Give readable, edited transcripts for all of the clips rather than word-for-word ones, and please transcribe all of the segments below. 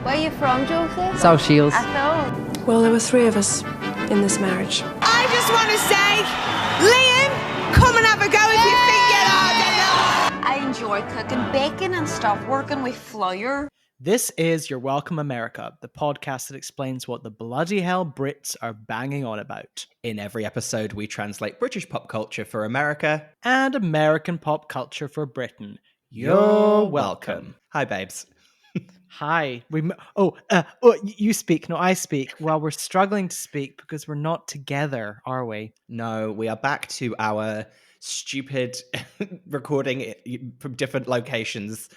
Where are you from, Josie? South Shields. I thought. Well, there were three of us in this marriage. I just want to say, Liam, come and have a go if you think you're hard enough. I enjoy cooking bacon and stuff, working with flour. This is Your Welcome America, the podcast that explains what the bloody hell Brits are banging on about. In every episode, we translate British pop culture for America and American pop culture for Britain. You're welcome. Hi, babes. Hi. You speak. No, I speak. Well, we're struggling to speak because we're not together, are we? No, we are back to our stupid recording from different locations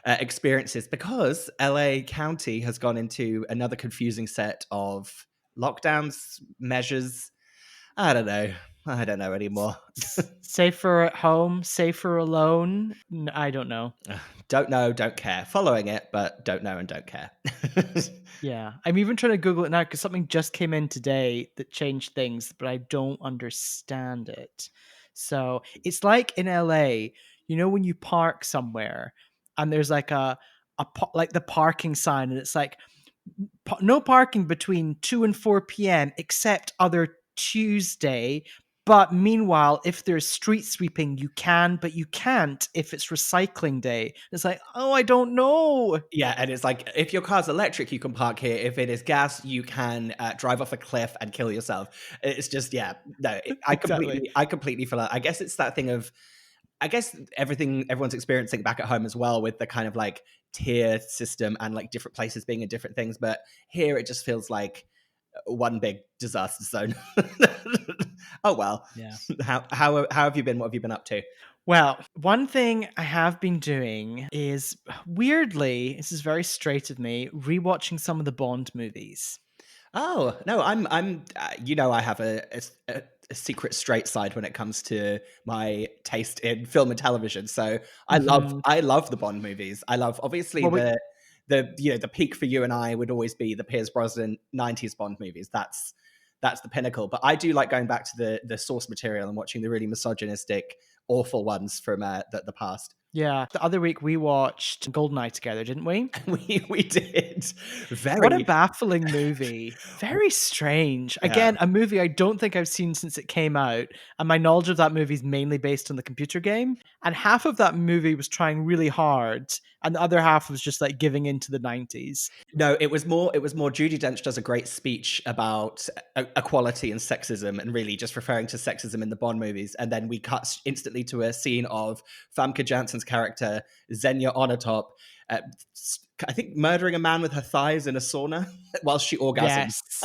experiences because LA County has gone into another confusing set of lockdowns, measures. I don't know anymore. Safer at home, safer alone. I don't know. Don't know, don't care. Following it, but don't know and don't care. Yeah. I'm even trying to Google it now because something just came in today that changed things, but I don't understand it. So it's like in LA, you know, when you park somewhere and there's like like the parking sign and it's like no parking between 2 and 4 p.m. except other Tuesday. But meanwhile, if there's street sweeping, you can, but you can't if it's recycling day. It's like, oh, I don't know. Yeah, and it's like, if your car's electric, you can park here. If it is gas, you can drive off a cliff and kill yourself. It's just, yeah, no, I completely feel like, I guess it's that thing of, I guess everyone's experiencing back at home as well with the kind of like tier system and like different places being in different things. But here it just feels like one big disaster zone. Oh well. Yeah. How have you been? What have you been up to? Well, one thing I have been doing is, weirdly, this is very straight of me, rewatching some of the Bond movies. Oh no, I'm you know, I have a secret straight side when it comes to my taste in film and television. So I love the Bond movies. I love obviously the peak for you and I would always be the Pierce Brosnan 90s Bond movies. That's the pinnacle. But I do like going back to the source material and watching the really misogynistic, awful ones from the past. Yeah. The other week we watched GoldenEye together, didn't we? we did. What a baffling movie. Very strange. Yeah. Again, a movie I don't think I've seen since it came out. And my knowledge of that movie is mainly based on the computer game. And half of that movie was trying really hard. And the other half was just like giving into the 90s. No, it was more Judi Dench does a great speech about equality and sexism and really just referring to sexism in the Bond movies. And then we cut instantly to a scene of Famke Janssen's character, Xenia Onatopp, I think murdering a man with her thighs in a sauna while she orgasms. Yes.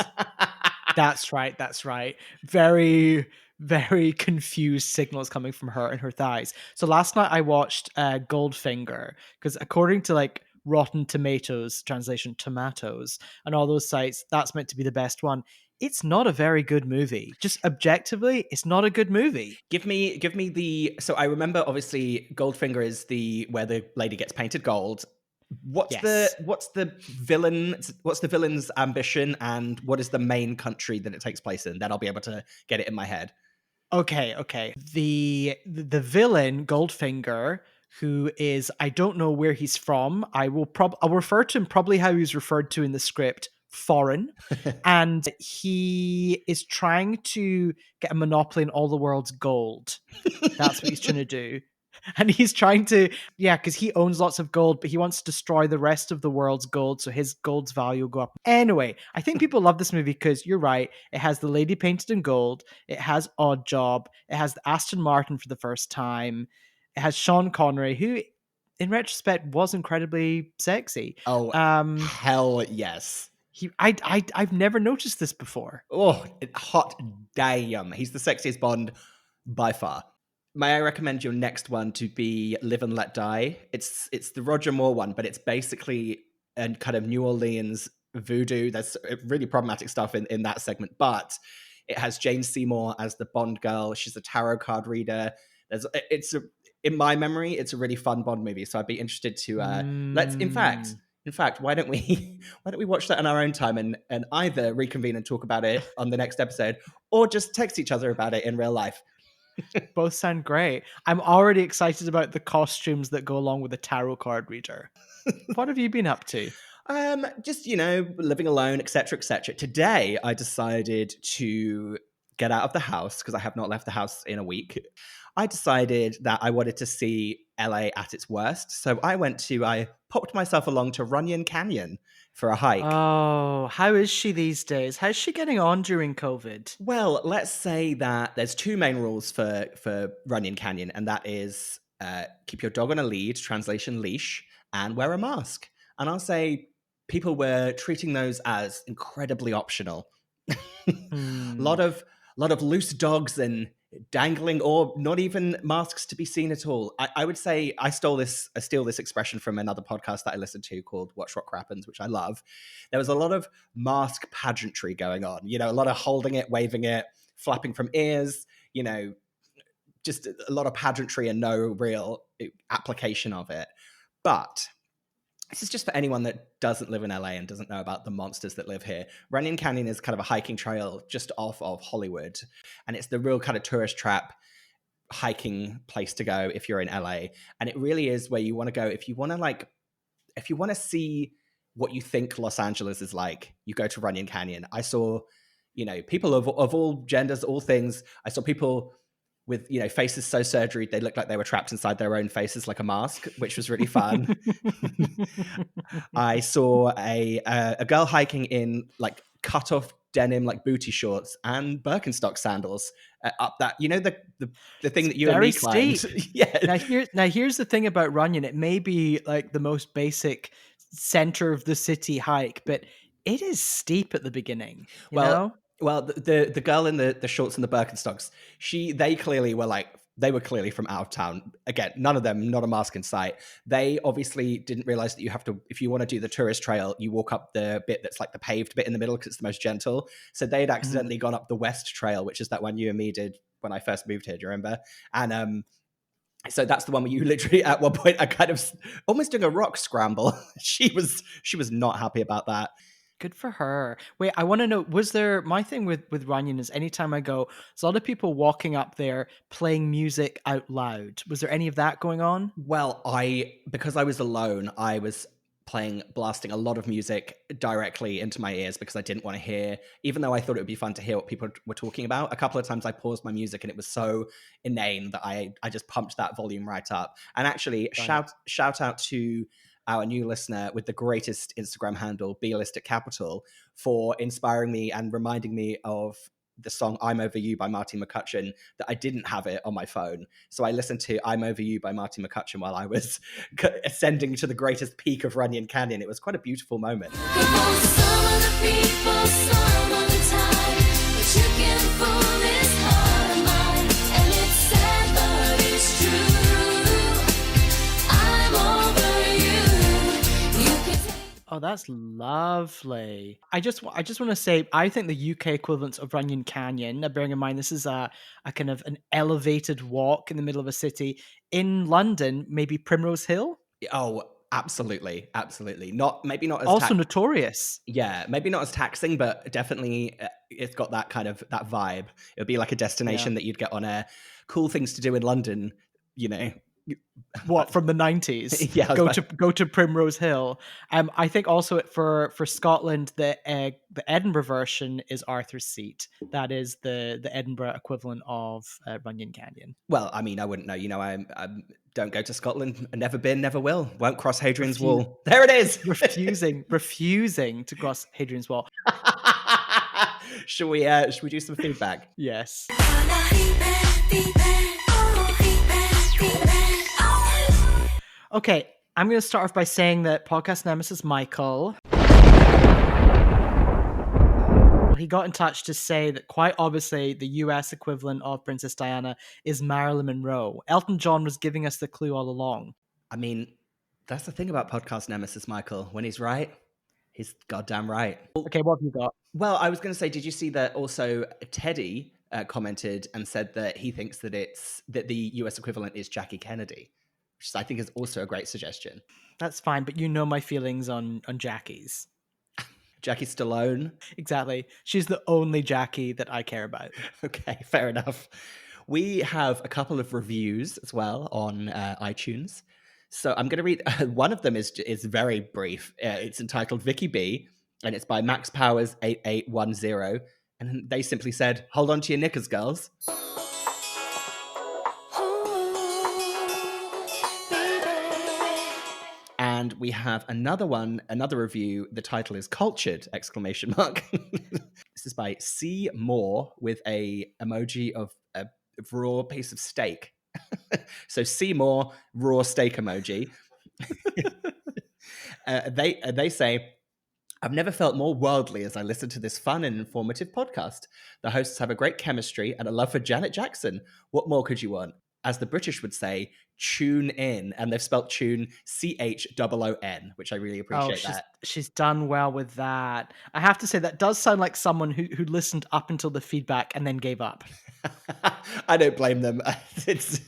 That's right. Very, very confused signals coming from her and her thighs. So last night I watched Goldfinger because according to like Rotten Tomatoes, translation tomatoes, and all those sites, that's meant to be the best one. It's not a very good movie. Just objectively, it's not a good movie. Give me so I remember obviously Goldfinger is where the lady gets painted gold. What's the villain's ambition and what is the main country that it takes place in? Then I'll be able to get it in my head. Okay. The villain, Goldfinger, who is, I don't know where he's from. I'll refer to him probably how he's referred to in the script, foreign. And he is trying to get a monopoly on all the world's gold. That's what he's trying to do. And he's trying to, because he owns lots of gold, but he wants to destroy the rest of the world's gold, so his gold's value will go up. Anyway, I think people love this movie because you're right. It has the lady painted in gold. It has Odd Job. It has Aston Martin for the first time. It has Sean Connery, who, in retrospect, was incredibly sexy. Oh, hell yes. I've never noticed this before. Oh, hot damn. He's the sexiest Bond by far. May I recommend your next one to be Live and Let Die? It's the Roger Moore one, but it's basically a kind of New Orleans voodoo. There's really problematic stuff in that segment, but it has Jane Seymour as the Bond girl. She's a tarot card reader. In my memory, it's a really fun Bond movie. So I'd be interested to In fact, why don't we watch that in our own time and either reconvene and talk about it on the next episode, or just text each other about it in real life? Both sound great. I'm already excited about the costumes that go along with the tarot card reader. What have you been up to? Just, living alone, etc., etc. Today, I decided to get out of the house because I have not left the house in a week. I decided that I wanted to see LA at its worst. So I popped myself along to Runyon Canyon for a hike. Oh, how is she these days? How's she getting on during COVID? Well, let's say that there's two main rules for Runyon Canyon, and that is keep your dog on a lead, translation leash, and wear a mask. And I'll say people were treating those as incredibly optional. Hmm. Lot of loose dogs and dangling, or not even masks to be seen at all. I would say I steal this expression from another podcast that I listened to called Watch What Crappens, which I love. There was a lot of mask pageantry going on, a lot of holding it, waving it, flapping from ears, just a lot of pageantry and no real application of it. But this is just for anyone that doesn't live in LA and doesn't know about the monsters that live here. Runyon Canyon is kind of a hiking trail just off of Hollywood. And it's the real kind of tourist trap hiking place to go if you're in LA. And it really is where you want to go. If you want to see what you think Los Angeles is like, you go to Runyon Canyon. I saw, people of all genders, all things. I saw people with faces so surgery they looked like they were trapped inside their own faces like a mask, which was really fun. I saw a girl hiking in like cut off denim like booty shorts and Birkenstock sandals up that the thing that you and me climbed. Yeah. Now here's the thing about Runyon. It may be like the most basic center of the city hike, but it is steep at the beginning. You know? Well, the girl in the shorts and the Birkenstocks, they were clearly from out of town. Again, none of them, not a mask in sight. They obviously didn't realize that you have to, if you want to do the tourist trail, you walk up the bit that's like the paved bit in the middle because it's the most gentle. So they'd accidentally gone up the West Trail, which is that one you and me did when I first moved here. Do you remember? And so that's the one where you literally at one point are kind of almost doing a rock scramble. She was not happy about that. Good for her. Wait, I want to know, my thing with Runyon is anytime I go, there's a lot of people walking up there playing music out loud. Was there any of that going on? Well, because I was alone, I was blasting a lot of music directly into my ears because I didn't want to hear, even though I thought it would be fun to hear what people were talking about. A couple of times I paused my music and it was so inane that I just pumped that volume right up. And actually, shout out to our new listener with the greatest Instagram handle, BList@Capital, for inspiring me and reminding me of the song I'm Over You by Marty McCutcheon, that I didn't have it on my phone. So I listened to I'm Over You by Marty McCutcheon while I was ascending to the greatest peak of Runyon Canyon. It was quite a beautiful moment. Oh, that's lovely. I just want to say, I think the UK equivalent of Runyon Canyon, bearing in mind this is a kind of an elevated walk in the middle of a city. In London, maybe Primrose Hill? Oh, absolutely. Absolutely. Maybe not as also notorious. Yeah, maybe not as taxing, but definitely it's got that kind of that vibe. It would be like a destination that you'd get on a cool things to do in London, What, from the 90s? Yeah, go to Primrose Hill. I think also for Scotland, the Edinburgh version is Arthur's Seat. That is the Edinburgh equivalent of Runyon Canyon. Well, I mean, I wouldn't know. I don't go to Scotland. Never been, never will. Won't cross Hadrian's Wall. There it is. refusing to cross Hadrian's Wall. Should we do some feedback? Yes. Okay, I'm going to start off by saying that podcast nemesis Michael, he got in touch to say that quite obviously the US equivalent of Princess Diana is Marilyn Monroe. Elton John was giving us the clue all along. I mean, that's the thing about podcast nemesis Michael. When he's right, he's goddamn right. Okay, what have you got? Well, I was going to say, did you see that also Teddy commented and said that he thinks that the US equivalent is Jackie Kennedy? Which I think is also a great suggestion. That's fine, but you know my feelings on Jackie's. Jackie Stallone? Exactly. She's the only Jackie that I care about. Okay, fair enough. We have a couple of reviews as well on iTunes. So I'm going to read, one of them is very brief. It's entitled Vicky B, and it's by Max Powers 8810. And they simply said, hold on to your knickers, girls. And we have another review. The title is Cultured! ! This is by C. Moore with a emoji of a raw piece of steak. So C. Moore, raw steak emoji. They say, I've never felt more worldly as I listen to this fun and informative podcast. The hosts have a great chemistry and a love for Janet Jackson. What more could you want? As the British would say, tune in. And they've spelt tune CHOON, which I really appreciate that. She's done well with that. I have to say, that does sound like someone who listened up until the feedback and then gave up. I don't blame them. That's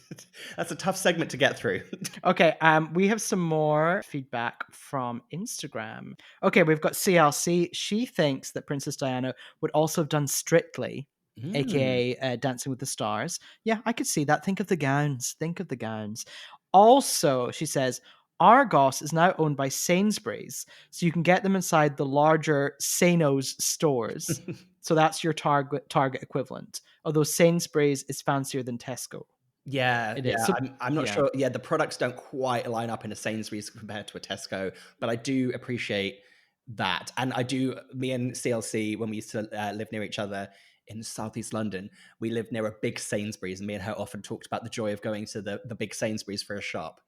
a tough segment to get through. Okay, we have some more feedback from Instagram. Okay, we've got CLC. She thinks that Princess Diana would also have done Strictly, aka Dancing with the Stars. Yeah, I could see that. Think of the gowns. Also, she says, Argos is now owned by Sainsbury's, so you can get them inside the larger Sainos stores. So that's your Target equivalent. Although Sainsbury's is fancier than Tesco. Yeah, It is. So, I'm not sure. Yeah, the products don't quite line up in a Sainsbury's compared to a Tesco, but I do appreciate that. And me and CLC, when we used to live near each other in Southeast London, we lived near a big Sainsbury's, and me and her often talked about the joy of going to the big Sainsbury's for a shop.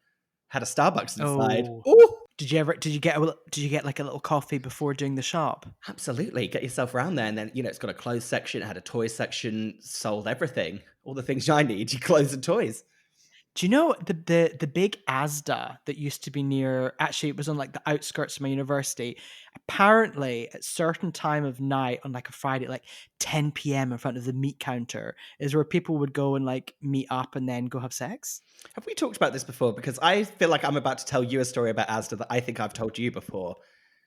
Had a Starbucks inside. Ooh. Did you get like a little coffee before doing the shop? Absolutely. Get yourself around there, and then it's got a clothes section, it had a toy section, sold everything. All the things I need, your clothes and toys. Do you know the big Asda that used to be near, actually it was on like the outskirts of my university. Apparently at certain time of night on like a Friday, like 10 p.m. in front of the meat counter is where people would go and like meet up and then go have sex. Have we talked about this before? Because I feel like I'm about to tell you a story about Asda that I think I've told you before.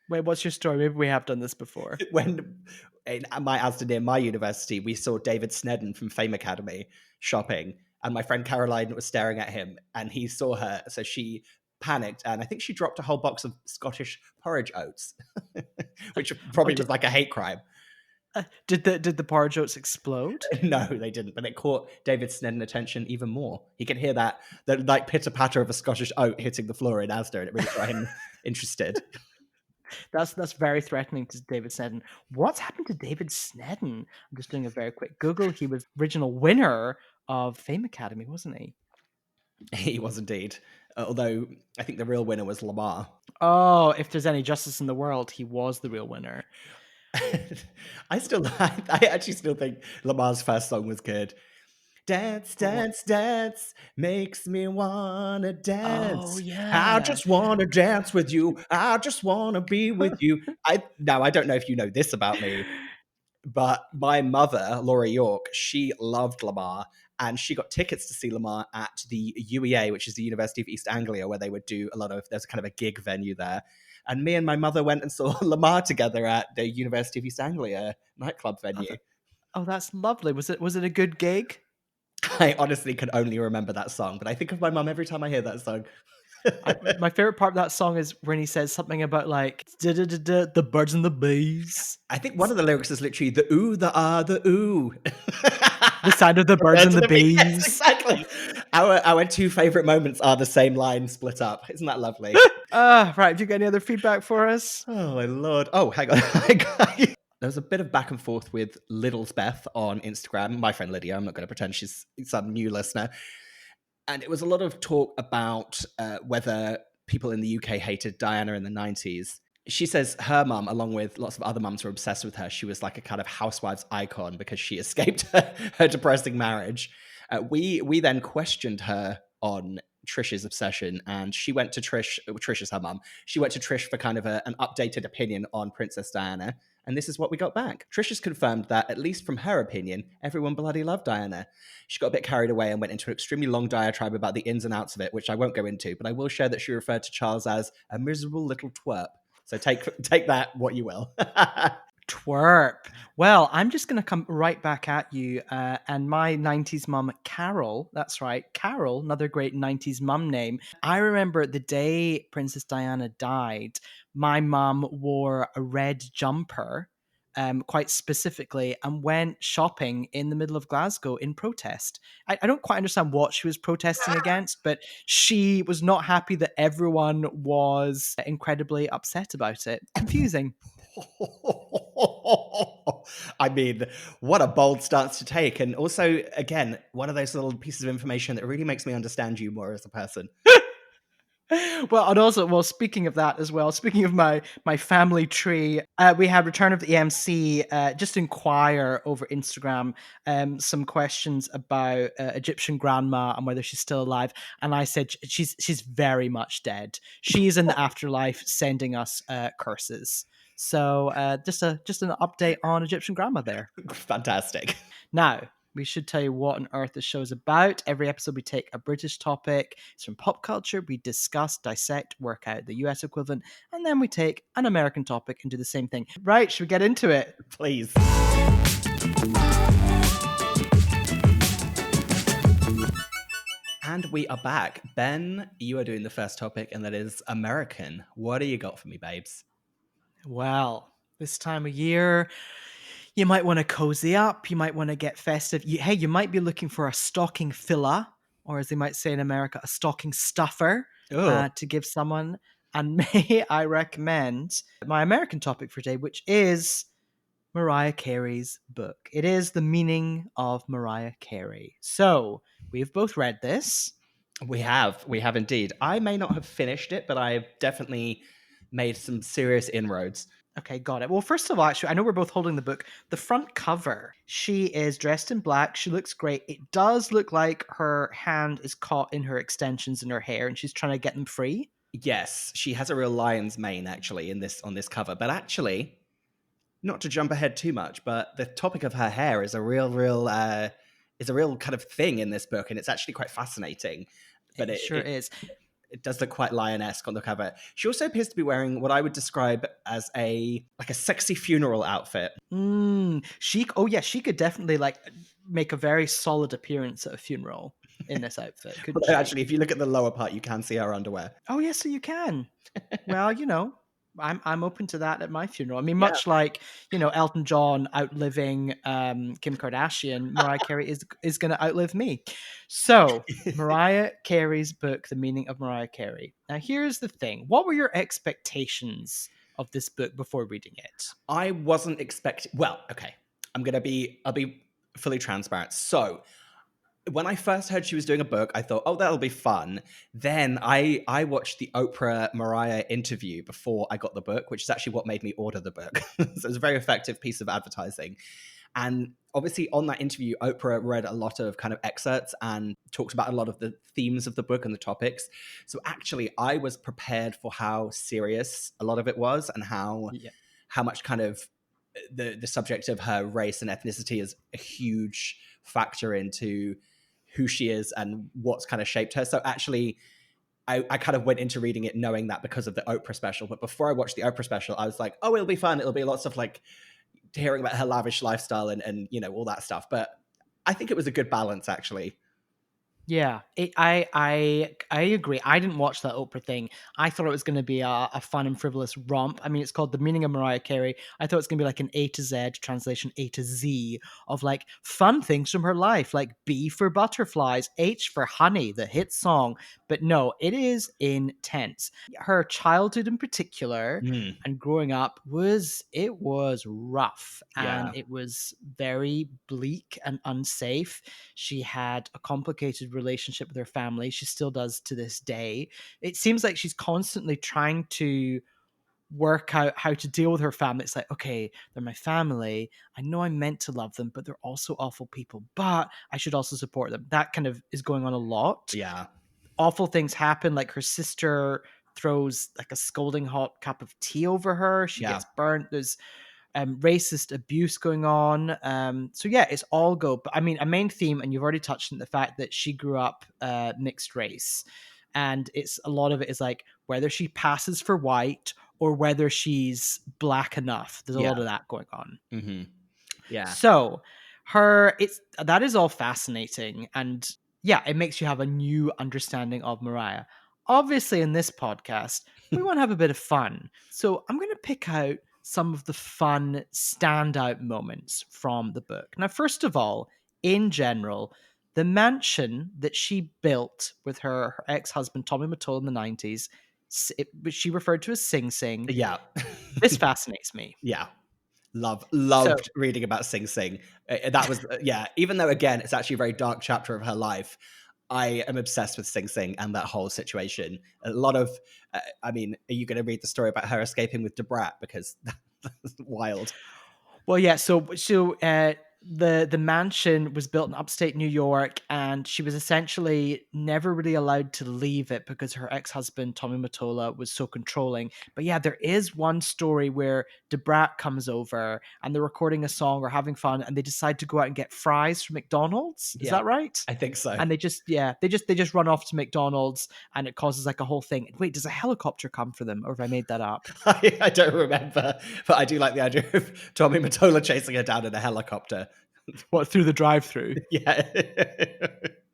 Wait, what's your story? Maybe we have done this before. When in my Asda near my university, we saw David Snedden from Fame Academy shopping, and my friend Caroline was staring at him, and he saw her, so she panicked, and I think she dropped a whole box of Scottish porridge oats, which probably was like a hate crime. Did the porridge oats explode? No, they didn't, but it caught David Snedden attention even more. He could hear the like pitter patter of a Scottish oat hitting the floor in Asda, and it really got him interested. That's very threatening to David Snedden. What's happened to David Snedden? I'm just doing a very quick Google. He was original winner of Fame Academy, wasn't he? He was indeed. Although I think the real winner was Lamar. Oh, if there's any justice in the world, he was the real winner. I actually still think Lamar's first song was good. Dance, dance, dance, makes me wanna dance. Oh, yeah. I just wanna dance with you. I just wanna be with you. I don't know if you know this about me, but my mother, Laura York, she loved Lamar, and she got tickets to see Lamar at the UEA, which is the University of East Anglia, where they would do there's kind of a gig venue there. And me and my mother went and saw Lamar together at the University of East Anglia nightclub venue. Oh, that's lovely. Was it a good gig? I honestly can only remember that song, but I think of my mum every time I hear that song. My favorite part of that song is when he says something about like the birds and the bees. I think one of the lyrics is literally the ooh, the ah, the ooh. The sound of the birds and the bees. Yes, exactly. Our two favorite moments are the same line split up. Isn't that lovely? Right. Have you got any other feedback for us? Oh my lord. Oh, hang on. There was a bit of back and forth with Littlesbeth on Instagram. My friend Lydia. I'm not going to pretend she's some new listener. And it was a lot of talk about whether people in the UK hated Diana in the 90s. She says her mum, along with lots of other mums, were obsessed with her. She was like a kind of housewives icon because she escaped her depressing marriage. We then questioned her on Trish's obsession, and she went to Trish is her mum. She went to Trish for kind of an updated opinion on Princess Diana. And this is what we got back. Trish has confirmed that, at least from her opinion, everyone bloody loved Diana. She got a bit carried away and went into an extremely long diatribe about the ins and outs of it, which I won't go into, but I will share that she referred to Charles as a miserable little twerp. So take that what you will. Twerp. Well, I'm just going to come right back at you. And my 90s mum, Carol, that's right, Carol, another great 90s mum name. I remember the day Princess Diana died, my mum wore a red jumper, quite specifically, and went shopping in the middle of Glasgow in protest. I don't quite understand what she was protesting against, but she was not happy that everyone was incredibly upset about it. Confusing. I mean, what a bold stance to take. And also, again, one of those little pieces of information that really makes me understand you more as a person. Well, and also, well, speaking of that as well, speaking of my family tree, we had Return of the MC just inquire over Instagram some questions about Egyptian grandma and whether she's still alive, and I said she's very much dead. She's in the afterlife, sending us curses. So just an update on Egyptian grandma there. Fantastic. Now, we should tell you what on earth this show is about. Every episode, we take a British topic. It's from pop culture. We discuss, dissect, work out the US equivalent, and then we take an American topic and do the same thing. Right, should we get into it? Please. And we are back. Ben, you are doing the first topic, and that is American. What do you got for me, babes? Well, this time of year, you might want to cozy up. You might want to get festive. You might be looking for a stocking filler, or as they might say in America, a stocking stuffer to give someone. And may I recommend my American topic for today, which is Mariah Carey's book. It is The Meaning of Mariah Carey. So we've both read this. We have indeed. I may not have finished it, but I've definitely made some serious inroads. Okay, got it. Well, first of all, actually, I know we're both holding the book. The front cover, she is dressed in black. She looks great. It does look like her hand is caught in her extensions in her hair and she's trying to get them free. Yes, she has a real lion's mane actually on this cover. But actually, not to jump ahead too much, but the topic of her hair is a real kind of thing in this book, and it's actually quite fascinating. But it sure is. It does look quite lion-esque on the cover. She also appears to be wearing what I would describe as a sexy funeral outfit. She could definitely make a very solid appearance at a funeral in this outfit. Actually, if you look at the lower part, you can see her underwear. Oh yes, so you can. Well, I'm open to that at my funeral. I mean, much like, Elton John outliving Kim Kardashian, Mariah Carey is going to outlive me. So, Mariah Carey's book, The Meaning of Mariah Carey. Now, here's the thing. What were your expectations of this book before reading it? I wasn't expecting... Well, okay. I'll be fully transparent. So, when I first heard she was doing a book, I thought, oh, that'll be fun. Then I watched the Oprah Mariah interview before I got the book, which is actually what made me order the book. So it was a very effective piece of advertising. And obviously on that interview, Oprah read a lot of kind of excerpts and talked about a lot of the themes of the book and the topics. So actually I was prepared for how serious a lot of it was and how much kind of the subject of her race and ethnicity is a huge factor into who she is and what's kind of shaped her. So actually, I kind of went into reading it knowing that because of the Oprah special. But before I watched the Oprah special, I was like, oh, it'll be fun. It'll be lots of hearing about her lavish lifestyle and all that stuff. But I think it was a good balance, actually. Yeah, I agree. I didn't watch that Oprah thing. I thought it was going to be a fun and frivolous romp. I mean, it's called The Meaning of Mariah Carey. I thought it was going to be like an A to Z translation, A to Z of fun things from her life, like B for butterflies, H for honey, the hit song. But no, it is intense. Her childhood in particular and growing up was rough and it was very bleak and unsafe. She had a complicated relationship with her family. She still does to this day. It seems like she's constantly trying to work out how to deal with her family. It's like, okay, they're my family. I know I'm meant to love them, but they're also awful people. But I should also support them. That kind of is going on a lot. Yeah. Awful things happen. Like her sister throws a scalding hot cup of tea over her. She gets burnt. There's racist abuse going on. So yeah, it's all go. But I mean, a main theme, and you've already touched on the fact that she grew up mixed race. And a lot of it is whether she passes for white or whether she's black enough. There's a lot of that going on. Mm-hmm. Yeah. So that is all fascinating, and yeah, it makes you have a new understanding of Mariah. Obviously, in this podcast, we want to have a bit of fun. So I'm going to pick out some of the fun standout moments from the book. Now, first of all, in general, the mansion that she built with her ex-husband Tommy Mottola in the 90s, which she referred to as Sing Sing. Yeah. This fascinates me. Yeah. Loved reading about Sing Sing. That was, even though, again, it's actually a very dark chapter of her life, I am obsessed with Sing Sing and that whole situation. A lot of, are you going to read the story about her escaping with Debrat? Because that's wild. Well, yeah. So the mansion was built in upstate New York, and she was essentially never really allowed to leave it because her ex-husband Tommy Mottola was so controlling. But yeah, there is one story where Debrat comes over and they're recording a song or having fun, and they decide to go out and get fries from McDonald's. Is that right? I think so. And they just run off to McDonald's, and it causes like a whole thing. Wait, does a helicopter come for them, or have I made that up? I don't remember, but I do like the idea of Tommy Mottola chasing her down in a helicopter. What, through the drive-through? Yeah.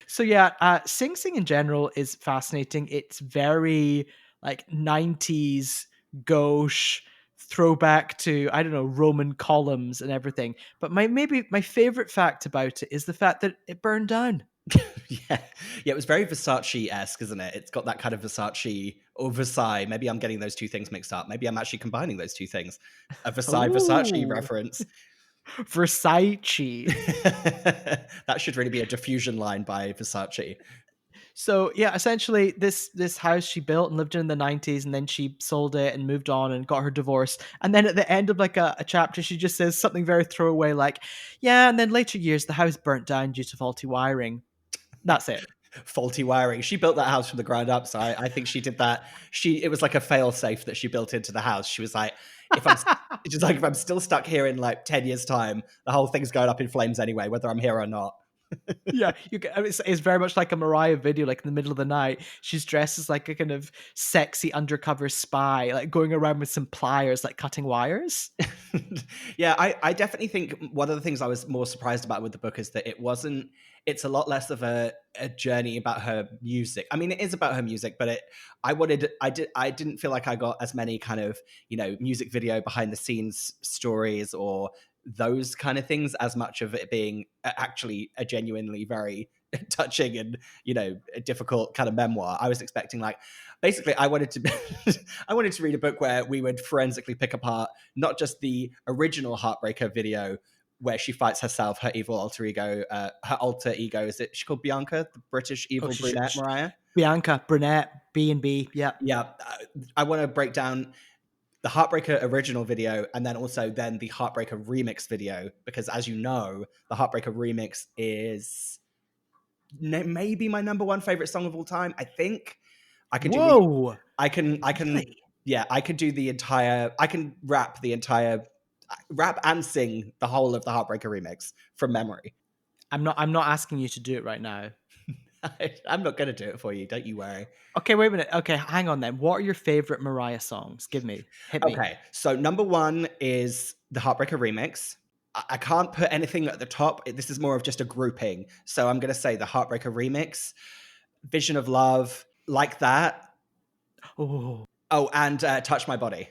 So yeah, Sing Sing in general is fascinating. It's very like 90s gauche, throwback to, I don't know, Roman columns and everything. But maybe my favorite fact about it is the fact that it burned down. Yeah, it was very Versace-esque, isn't it? It's got that kind of Versace or Versailles. Maybe I'm getting those two things mixed up. Maybe I'm actually combining those two things. A Versace reference. Versace. That should really be a diffusion line by Versace. So yeah, essentially this house she built and lived in the 90s, and then she sold it and moved on and got her divorce. And then at the end of like a chapter, she just says something very throwaway like, yeah, and then later years the house burnt down due to faulty wiring. That's it. Faulty wiring. She built that house from the ground up, so I think she did that. It was like a fail safe that she built into the house. She was like, if I'm still stuck here in like 10 years time, the whole thing's going up in flames anyway, whether I'm here or not. Yeah, it's very much like a Mariah video, like in the middle of the night. She's dressed as like a kind of sexy undercover spy, like going around with some pliers, like cutting wires. Yeah, I definitely think one of the things I was more surprised about with the book is that it's a lot less of a journey about her music. I mean, it is about her music, but I didn't feel like I got as many kind of, music video behind the scenes stories or those kind of things, as much of it being actually a genuinely very touching and a difficult kind of memoir. I was expecting like, basically I wanted to read a book where we would forensically pick apart not just the original Heartbreaker video where she fights herself, her evil alter ego, is she called Bianca, the British evil brunette Mariah? Bianca brunette, B&B. Yeah I want to break down the Heartbreaker original video and then the Heartbreaker remix video, because as you know, the Heartbreaker remix is maybe my number one favorite song of all time. I think I can Whoa. I can rap and sing the whole of the Heartbreaker remix from memory. I'm not asking you to do it right now. I'm not going to do it for you. Don't you worry. Okay, wait a minute. Okay, hang on then. What are your favorite Mariah songs? Hit me. Okay, so number one is the Heartbreaker remix. I can't put anything at the top. This is more of just a grouping. So I'm going to say the Heartbreaker remix, Vision of Love, Like That. Oh, and Touch My Body.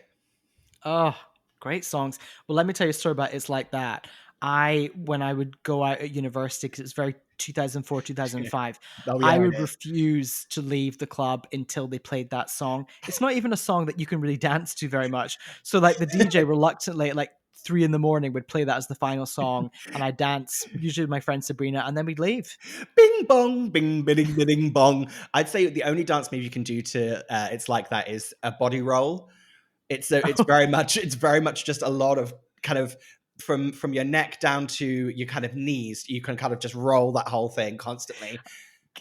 Oh, great songs. Well, let me tell you a story about It's Like That. When I would go out at university, because it's very 2004, 2005, I would refuse to leave the club until they played that song. It's not even a song that you can really dance to very much. So like the DJ reluctantly at like 3 a.m. would play that as the final song, and I dance usually with my friend Sabrina, and then we'd leave. Bing bong, bing bing bing bong. I'd say the only dance move you can do to It's Like That is a body roll. It's very much just a lot of kind of from your neck down to your kind of knees. You can kind of just roll that whole thing constantly.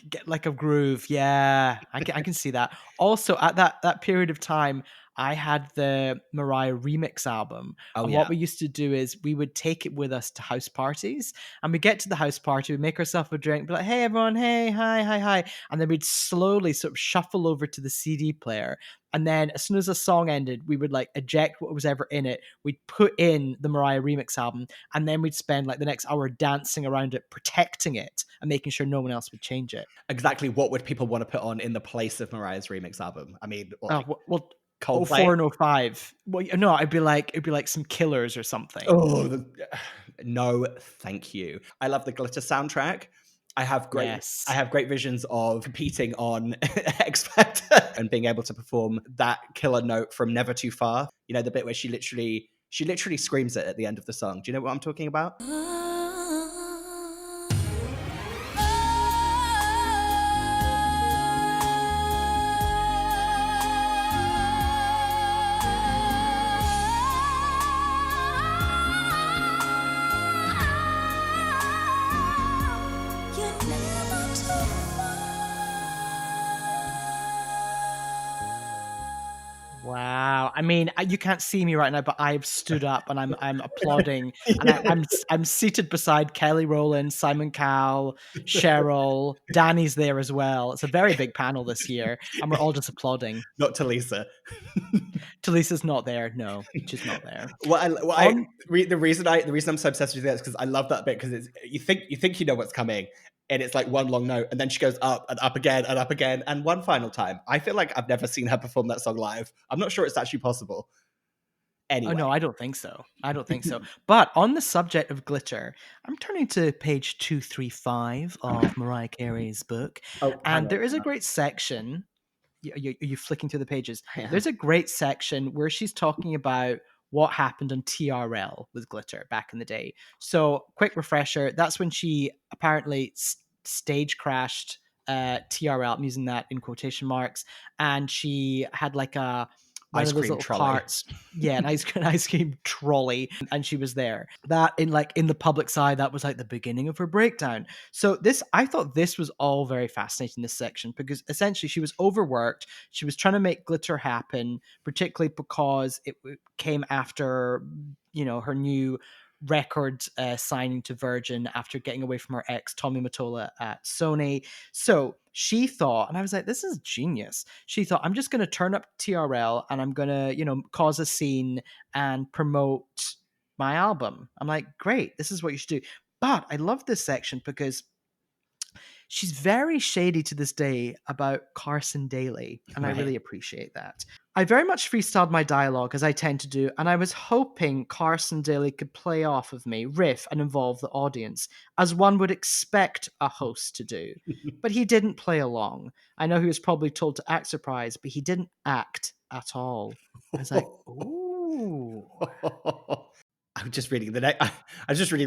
Get like a groove. Yeah, I can see that. Also, at that period of time, I had the Mariah remix album. Oh, And yeah. what we used to do is we would take it with us to house parties. And we get to the house party, we make ourselves a drink, be like, hey, everyone, hey, hi, hi, hi. And then we'd slowly sort of shuffle over to the CD player. And then as soon as a song ended, we would like eject what was ever in it. We'd put in the Mariah remix album. And then we'd spend like the next hour dancing around it, protecting it and making sure no one else would change it. Exactly what would people want to put on in the place of Mariah's remix album? I mean, Oh, well, Coldplay? 04 and 05. Well, no, it'd be like some Killers or something. Oh, no, thank you. I love the Glitter soundtrack. I have great visions of competing on X Factor and being able to perform that killer note from Never Too Far. You know, the bit where she literally screams it at the end of the song. Do you know what I'm talking about? Wow. I mean, you can't see me right now, but I've stood up and I'm applauding. And I'm seated beside Kelly Rowland, Simon Cowell, Cheryl, Danny's there as well. It's a very big panel this year, and we're all just applauding. Not Talisa. Talisa's not there. No, she's not there. The reason I'm so obsessed with that is because I love that bit, because you think you know what's coming, and it's like one long note, and then she goes up and up again and up again, and one final time. I feel like I've never seen her perform that song live. I'm not sure it's actually possible. Anyway. Oh, no, I don't think so. But on the subject of glitter, I'm turning to page 235 of Mariah Carey's book. And there is a great section. You're flicking through the pages. There's a great section where she's talking about what happened on TRL with glitter back in the day. So, quick refresher, that's when she apparently stage crashed TRL, I'm using that in quotation marks, and she had like one ice of those cream little trolley. carts. Yeah, an ice cream trolley, and she was there. That in the public side, that was like the beginning of her breakdown. So I thought this was all very fascinating, this section, because essentially she was overworked. She was trying to make glitter happen, particularly because it came after, her new record signing to Virgin after getting away from her ex, Tommy Mottola, at Sony. So she thought, and I was like, this is genius. She thought, I'm just going to turn up TRL and I'm going to, cause a scene and promote my album. I'm like, great, this is what you should do. But I love this section because she's very shady to this day about Carson Daly, and I really appreciate that. I very much freestyled my dialogue, as I tend to do, and I was hoping Carson Daly could play off of me, riff, and involve the audience, as one would expect a host to do. But he didn't play along. I know he was probably told to act surprised, but he didn't act at all. I was like, ooh. I'm just reading the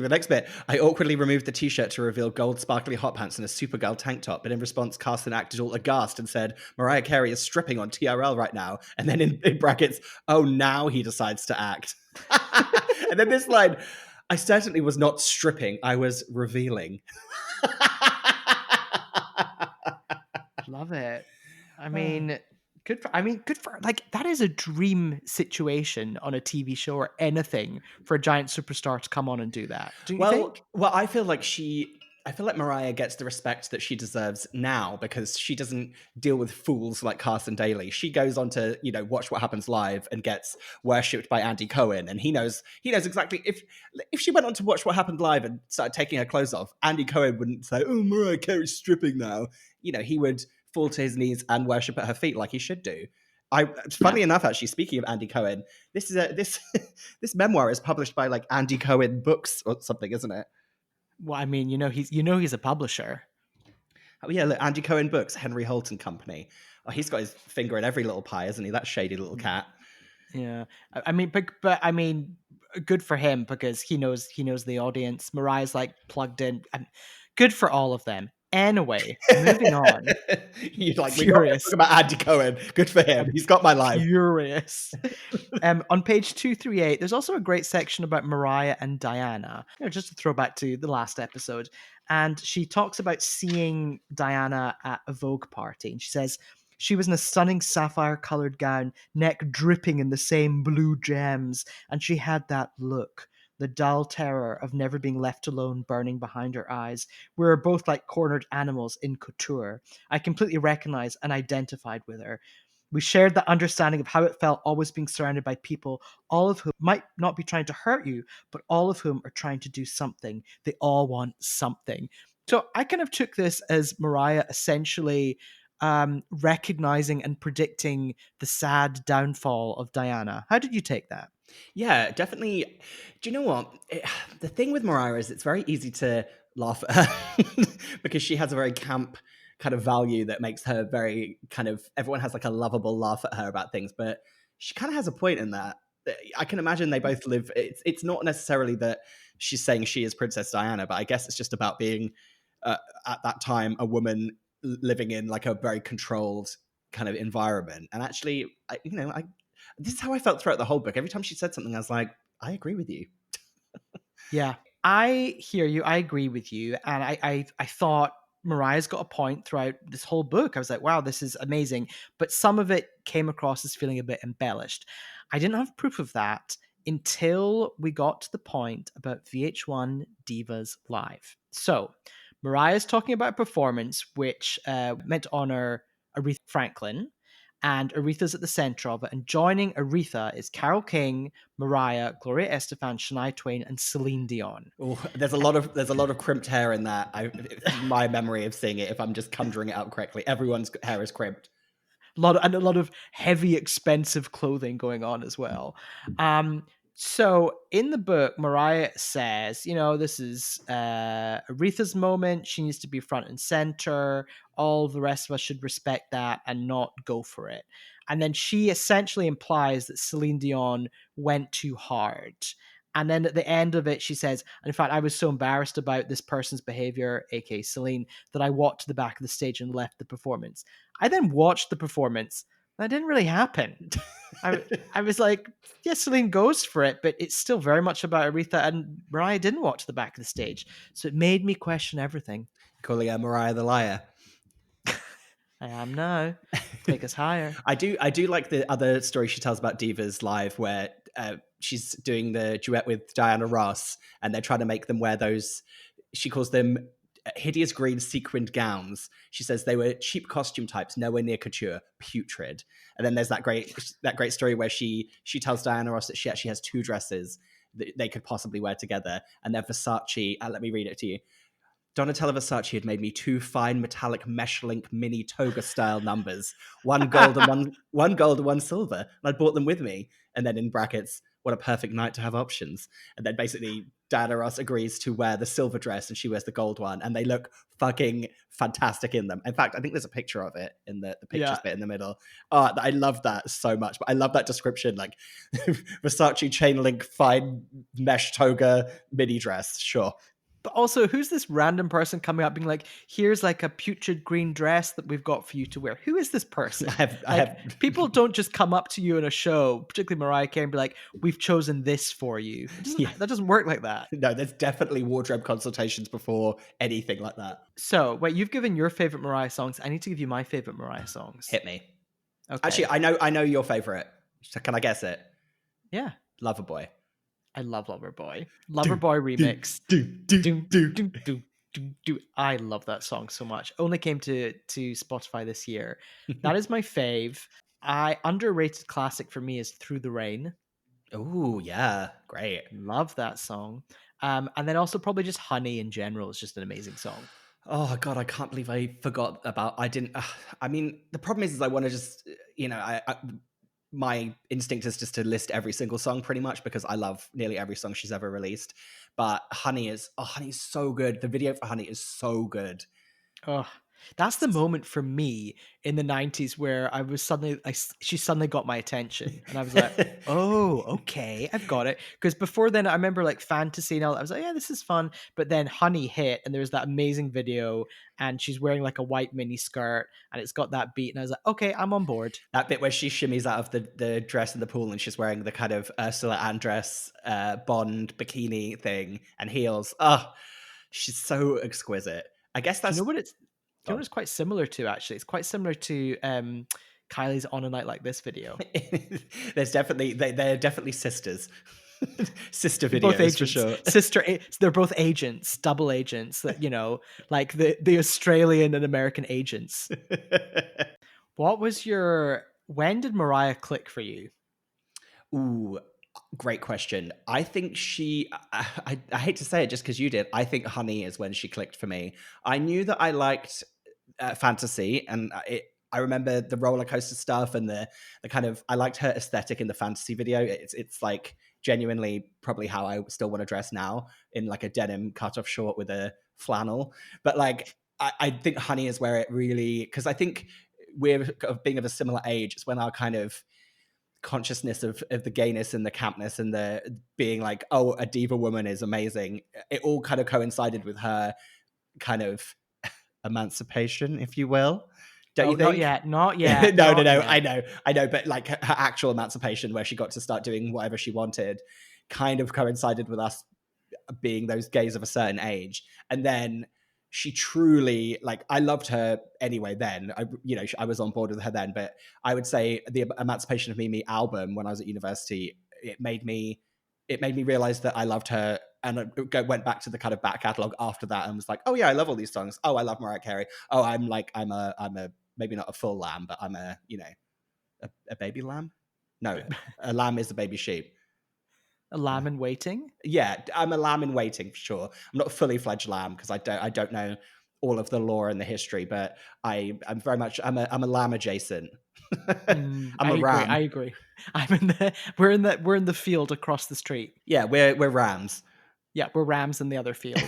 next bit. I awkwardly removed the t-shirt to reveal gold sparkly hot pants and a Supergirl tank top, but in response, Carson acted all aghast and said, Mariah Carey is stripping on TRL right now. And then in brackets, oh, now he decides to act. And then this line, I certainly was not stripping, I was revealing. Love it. I mean, good for like, that is a dream situation on a TV show or anything for a giant superstar to come on and do that. Do you think? Well, I feel like Mariah gets the respect that she deserves now because she doesn't deal with fools like Carson Daly. She goes on to, Watch What Happens Live and gets worshipped by Andy Cohen. And he knows exactly if she went on to Watch What Happened Live and started taking her clothes off, Andy Cohen wouldn't say, oh, Mariah Carey's stripping now. He would fall to his knees and worship at her feet like he should do. Funnily enough, actually, speaking of Andy Cohen, this memoir is published by like Andy Cohen Books or something, isn't it? Well, I mean, he's a publisher. Oh yeah, look, Andy Cohen Books, Henry Holt and Company. Oh, he's got his finger in every little pie, isn't he? That shady little cat. Yeah, I mean, but I mean, good for him because he knows the audience. Mariah's like plugged in. Good for all of them. Anyway, moving on. You're like, furious. Talk about Andy Cohen. Good for him. He's got my life. Furious. On page 238, there's also a great section about Mariah and Diana. Just to throw back to the last episode. And she talks about seeing Diana at a Vogue party. And she says, She was in a stunning sapphire-colored gown, neck dripping in the same blue gems, and she had that look, the dull terror of never being left alone burning behind her eyes. We were both like cornered animals in couture. I completely recognized and identified with her. We shared the understanding of how it felt always being surrounded by people, all of whom might not be trying to hurt you, but all of whom are trying to do something. They all want something. So I kind of took this as Mariah essentially recognizing and predicting the sad downfall of Diana. How did you take that? Yeah, definitely. Do you know what? The thing with Mariah is it's very easy to laugh at her because she has a very camp kind of value that makes her very kind of, everyone has like a lovable laugh at her about things, but she kind of has a point in that. I can imagine they both live, it's not necessarily that she's saying she is Princess Diana, but I guess it's just about being at that time a woman living in like a very controlled kind of environment. And actually, this is how I felt throughout the whole book. Every time she said something, I was like, I agree with you. Yeah, I hear you. I agree with you. And I thought Mariah's got a point throughout this whole book. I was like, wow, this is amazing. But some of it came across as feeling a bit embellished. I didn't have proof of that until we got to the point about VH1 Divas Live. So Mariah's talking about a performance which meant to honor Aretha Franklin. And Aretha's at the center of it. And joining Aretha is Carole King, Mariah, Gloria Estefan, Shania Twain, and Celine Dion. Oh, there's a lot of crimped hair in that. My memory of seeing it, if I'm just conjuring it out correctly, everyone's hair is crimped. A lot of heavy, expensive clothing going on as well. So in the book, Mariah says, this is Aretha's moment. She needs to be front and center. All the rest of us should respect that and not go for it. And then she essentially implies that Celine Dion went too hard. And then at the end of it, she says, in fact, I was so embarrassed about this person's behavior, aka Celine, that I walked to the back of the stage and left the performance. I then watched the performance. That didn't really happen. I was like, yeah, Celine goes for it, but it's still very much about Aretha, and Mariah didn't walk to the back of the stage. So it made me question everything. Calling her Mariah the Liar. I am now. Take us higher. I do like the other story she tells about Divas Live where she's doing the duet with Diana Ross and they're trying to make them wear those, she calls them hideous green sequined gowns. She says they were cheap costume types, nowhere near couture, putrid. And then there's that great story where she tells Diana Ross that she actually has two dresses that they could possibly wear together, and they're Versace. Let me read it to you. Donatella Versace had made me two fine metallic mesh link mini toga style numbers, one gold and one silver, and I brought them with me. And then in brackets, what a perfect night to have options. And then basically Diana Ross agrees to wear the silver dress and she wears the gold one, and they look fucking fantastic in them. In fact, I think there's a picture of it in the pictures bit in the middle. I love that so much. But I love that description, like Versace chain link fine mesh toga mini dress. Sure. But also, who's this random person coming up being like, here's like a putrid green dress that we've got for you to wear? Who is this person? People don't just come up to you in a show, particularly Mariah Carey, and be like, we've chosen this for you. That doesn't work like that. No, there's definitely wardrobe consultations before anything like that. So, wait, you've given your favorite Mariah songs. I need to give you my favorite Mariah songs. Hit me. Okay. Actually, I know your favorite. So can I guess it? Yeah. Loverboy. I love Loverboy. Loverboy remix. I love that song so much. Only came to Spotify this year. That is my fave. Underrated classic for me is Through the Rain. Oh, yeah. Great. Love that song. And then also probably just Honey in general is just an amazing song. Oh, God, I can't believe I forgot about... I mean, the problem is I want to just... my instinct is just to list every single song pretty much because I love nearly every song she's ever released. But Honey is so good. The video for Honey is so good. Oh, that's the moment for me in the 90s where I was she suddenly got my attention and I was like, oh, okay, I've got it. Because before then I remember like Fantasy and all that. I was like, yeah, this is fun. But then Honey hit and there's that amazing video and she's wearing like a white mini skirt and it's got that beat and I was like, okay, I'm on board. That bit where she shimmies out of the dress in the pool and she's wearing the kind of Ursula Andress Bond bikini thing and heels. Oh, she's so exquisite. I guess that's... Do you know what it's... You know what it's quite similar to, actually? It's quite similar to Kylie's On a Night Like This video. There's definitely they're definitely sisters. Sister Both videos for agents, sure. they're both agents, double agents. That, you know, like the Australian and American agents. When did Mariah click for you? Ooh, great question. I think I hate to say it just because you did. I think Honey is when she clicked for me. I knew that I liked fantasy, and I remember the roller coaster stuff and the kind of, I liked her aesthetic in the fantasy video. It's like genuinely probably how I still want to dress now, in like a denim cutoff short with a flannel. But like, I think Honey is where it really, because I think we're being of a similar age. It's when our kind of consciousness of the gayness and the campness and the being like, oh, a diva woman is amazing. It all kind of coincided with her kind of emancipation, if you will. Don't you think? Not yet. No. Not yet. I know, but like her actual emancipation, where she got to start doing whatever she wanted, kind of coincided with us being those gays of a certain age. And then she truly, like, I loved her anyway then. I was on board with her then, but I would say the Emancipation of Mimi album when I was at university, it made me realize that I loved her, and I went back to the kind of back catalog after that and was like, oh yeah, I love all these songs. Oh, I love Mariah Carey. Oh, I'm a maybe not a full lamb, but I'm a baby lamb. No, a lamb is a baby sheep. A lamb in waiting? Yeah, I'm a lamb in waiting for sure. I'm not a fully fledged lamb because I don't know all of the lore and the history, but I'm very much I'm a lamb adjacent. I'm a ram. I agree. We're in the field across the street. Yeah, we're rams. Yeah, we're rams in the other field.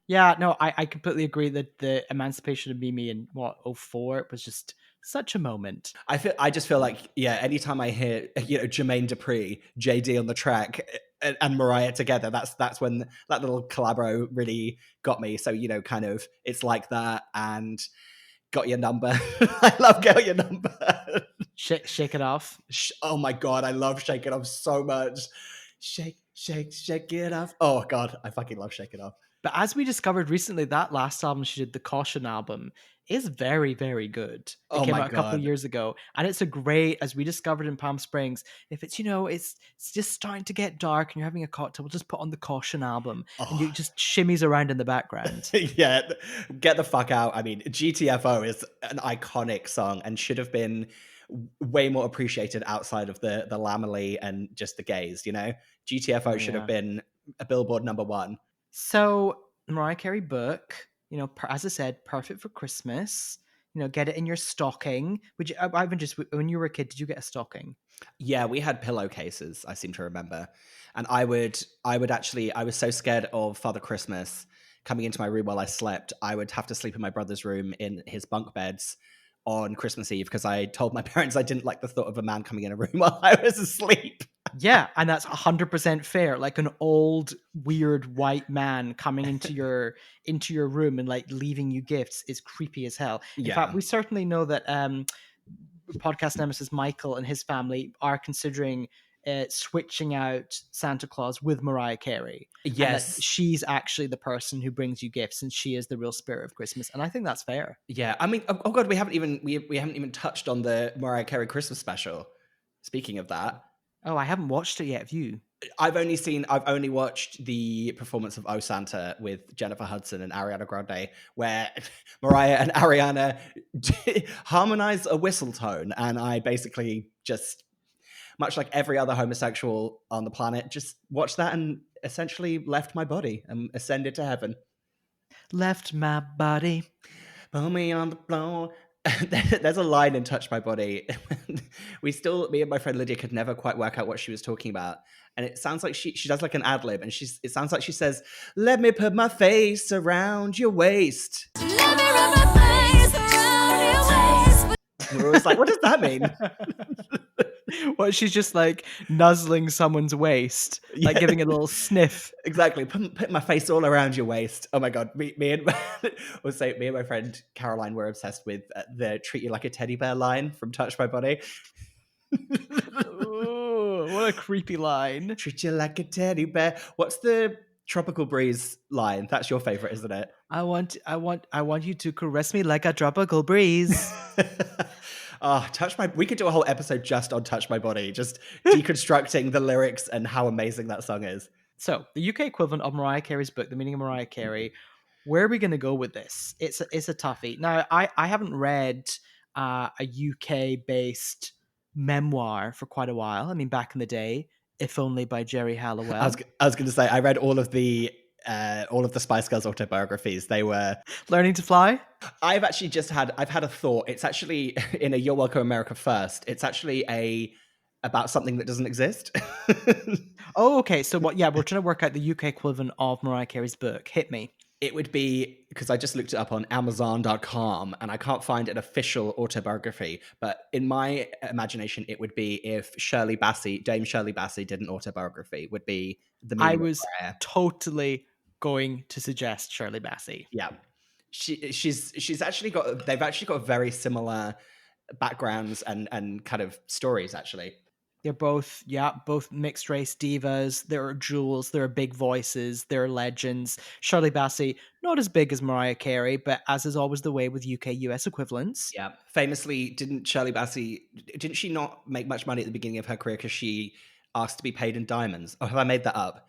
Yeah, no, I completely agree that the Emancipation of Mimi in 2004 was just such a moment. I just feel like, yeah, anytime I hear, Jermaine Dupri, JD on the track, and Mariah together, that's when that little collabo really got me. So, kind of, it's like that, and Got Your Number. I love Got Your Number. Shake It Off. Oh my God, I love Shake It Off so much. Shake it off. Oh God, I fucking love Shake It Off. But as we discovered recently, that last album she did, the Caution album, is very, very good. It came out a couple of years ago. And it's a great, as we discovered in Palm Springs, if it's, it's just starting to get dark and you're having a cocktail, we'll just put on the Caution album. And you just shimmies around in the background. Yeah, get the fuck out. I mean, GTFO is an iconic song and should have been way more appreciated outside of the Lamely and just the gays, GTFO should have been a Billboard #1. So, Mariah Carey book, as I said, perfect for Christmas. Get it in your stocking. Would you, Ivan, just when you were a kid, did you get a stocking? Yeah, we had pillowcases, I seem to remember. And I was so scared of Father Christmas coming into my room while I slept. I would have to sleep in my brother's room in his bunk beds on Christmas Eve because I told my parents I didn't like the thought of a man coming in a room while I was asleep. Yeah, and that's 100% fair. Like an old, weird white man coming into your room and like leaving you gifts is creepy as hell. In fact, we certainly know that podcast nemesis Michael and his family are considering switching out Santa Claus with Mariah Carey. Yes, she's actually the person who brings you gifts, and she is the real spirit of Christmas. And I think that's fair. Yeah, I mean, oh God, we haven't even touched on the Mariah Carey Christmas special. Speaking of that. Oh, I haven't watched it yet. Have you? I've only watched the performance of Oh Santa with Jennifer Hudson and Ariana Grande, where Mariah and Ariana harmonize a whistle tone. And I basically just, much like every other homosexual on the planet, just watched that and essentially left my body and ascended to heaven. Left my body. Pull me on the floor. There's a line in Touch My Body. Me and my friend Lydia could never quite work out what she was talking about. And it sounds like she does like an ad lib, and it sounds like she says, "Let me put my face around your waist." Let me rub my face around your waist. We're always like, what does that mean? Well, she's just like nuzzling someone's waist, like giving a little sniff. Exactly. Put my face all around your waist. Oh my God. Me and my friend Caroline were obsessed with the "Treat You Like a Teddy Bear" line from Touch My Body. Ooh, what a creepy line. Treat you like a teddy bear. What's the Tropical Breeze line? That's your favorite, isn't it? I want you to caress me like a tropical breeze. We could do a whole episode just on Touch My Body, just deconstructing the lyrics and how amazing that song is. So, the UK equivalent of Mariah Carey's book, The Meaning of Mariah Carey. Where are we going to go with this? It's a toughie. Now, I haven't read a UK based memoir for quite a while. I mean, back in the day, If Only by Jerry Halliwell. I was going to say I read all of the Spice Girls autobiographies. They were Learning to Fly. I've had a thought. It's actually in a You're Welcome America First. It's actually about something that doesn't exist. Oh, okay. So what? Yeah, we're trying to work out the UK equivalent of Mariah Carey's book. Hit me. It would be, because I just looked it up on Amazon.com and I can't find an official autobiography, but in my imagination, it would be if Dame Shirley Bassey did an autobiography, would be The Meaning I of was Mariah. totally going to suggest Shirley Bassey. Yeah. They've actually got very similar backgrounds and kind of stories, actually. They're both mixed race divas. There are jewels. There are big voices. There are legends. Shirley Bassey, not as big as Mariah Carey, but as is always the way with UK-US equivalents. Yeah. Famously, didn't she not make much money at the beginning of her career because she asked to be paid in diamonds? Or have I made that up?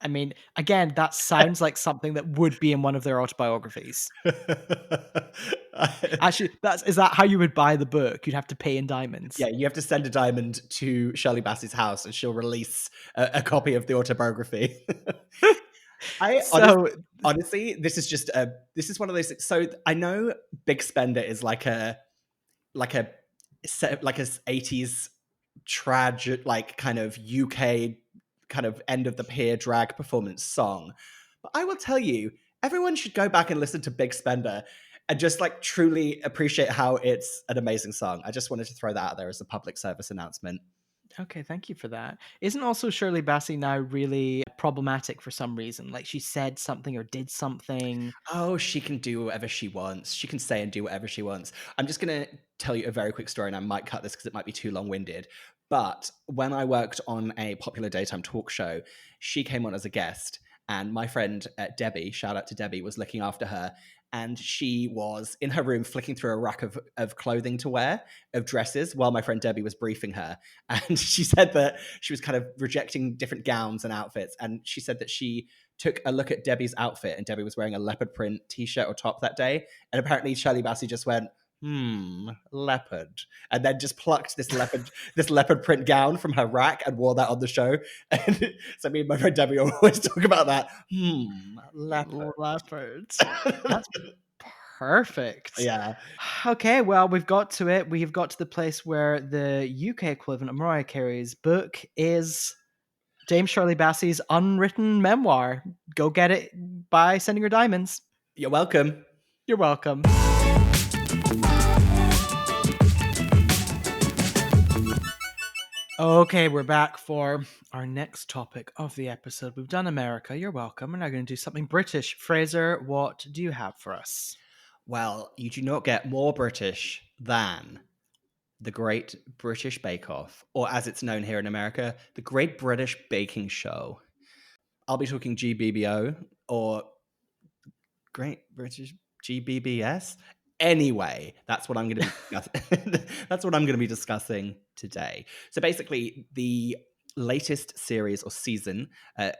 I mean, again, that sounds like something that would be in one of their autobiographies. Actually, is that how you would buy the book? You'd have to pay in diamonds. Yeah, you have to send a diamond to Shirley Bassey's house and she'll release a copy of the autobiography. Honestly, this is one of those. So I know Big Spender is like a 80s tragic, like kind of UK kind of end of the pier drag performance song. But I will tell you, everyone should go back and listen to Big Spender and just like truly appreciate how it's an amazing song. I just wanted to throw that out there as a public service announcement. Okay, thank you for that. Isn't also Shirley Bassey now really problematic for some reason? Like she said something or did something. Oh, she can do whatever she wants. She can say and do whatever she wants. I'm just going to tell you a very quick story, and I might cut this because it might be too long-winded. But when I worked on a popular daytime talk show, she came on as a guest, and my friend Debbie, shout out to Debbie, was looking after her. And she was in her room flicking through a rack of clothing to wear, of dresses, while my friend Debbie was briefing her. And she said that she was kind of rejecting different gowns and outfits. And she said that she took a look at Debbie's outfit, and Debbie was wearing a leopard print t-shirt or top that day. And apparently Shirley Bassey just went, leopard, and then just plucked this leopard print gown from her rack and wore that on the show. And so me and my friend Debbie always talk about that. Leopard. That's perfect. Yeah. Okay, well, we've got to it. We've got to the place where the UK equivalent of Mariah Carey's book is Dame Shirley Bassey's unwritten memoir. Go get it by sending her diamonds. You're welcome. You're welcome. Okay, we're back for our next topic of the episode. We've done America. You're welcome. We're now going to do something British. Fraser, what do you have for us? Well, you do not get more British than the Great British Bake Off, or as it's known here in America, the Great British Baking Show. I'll be talking GBBO or Great British GBBS. Anyway, that's what I'm going to be discussing today. So basically, the latest series or season,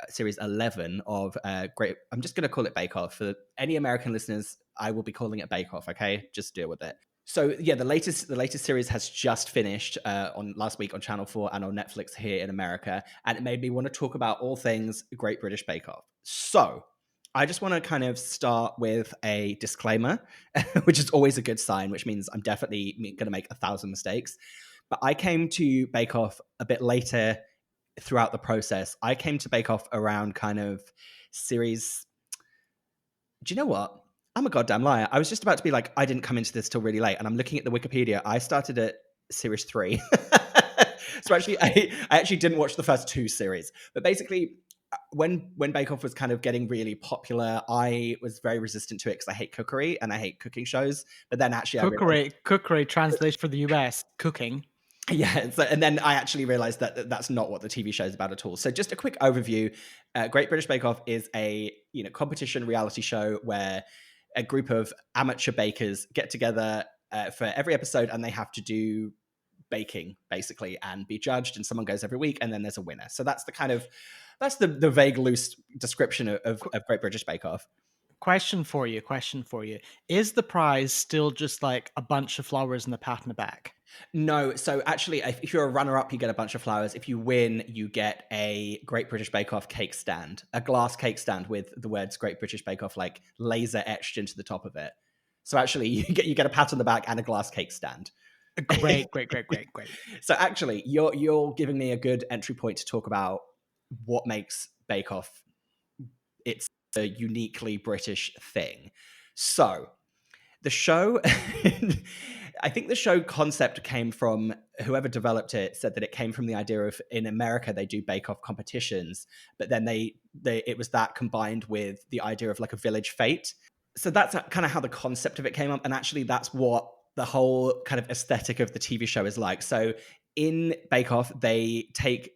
series 11 of Great. I'm just going to call it Bake Off. For any American listeners, I will be calling it Bake Off. Okay, just deal with it. So yeah, the latest series has just finished on last week on Channel 4 and on Netflix here in America, and it made me want to talk about all things Great British Bake Off. So I just want to kind of start with a disclaimer, which is always a good sign, which means I'm definitely going to make 1,000 mistakes. But I came to Bake Off a bit later throughout the process. I came to Bake Off around kind of series. Do you know what? I'm a goddamn liar. I was just about to be like, I didn't come into this till really late. And I'm looking at the Wikipedia. I started at series 3. So actually, I actually didn't watch the first 2 series. But basically, when Bake Off was kind of getting really popular, I was very resistant to it because I hate cookery and I hate cooking shows. But then actually, cookery translation for the US, cooking. Yeah, and then I actually realized that that's not what the TV show is about at all. So just a quick overview. Great British Bake Off is a competition reality show where a group of amateur bakers get together for every episode, and they have to do baking basically and be judged, and someone goes every week, and then there's a winner. So that's the vague, loose description of Great British Bake Off. Question for you. Is the prize still just like a bunch of flowers and a pat on the back? No, so actually, if you're a runner-up, you get a bunch of flowers. If you win, you get a Great British Bake Off cake stand, a glass cake stand with the words Great British Bake Off like laser etched into the top of it. So actually, you get a pat on the back and a glass cake stand. Great. So actually, you're giving me a good entry point to talk about what makes Bake Off it's a uniquely British thing. So the show, I think the show concept came from whoever developed it said that it came from the idea of in America they do bake off competitions, but then it was that combined with the idea of like a village fete. So that's kind of how the concept of it came up, and actually that's what the whole kind of aesthetic of the TV show is like. So in Bake Off, they take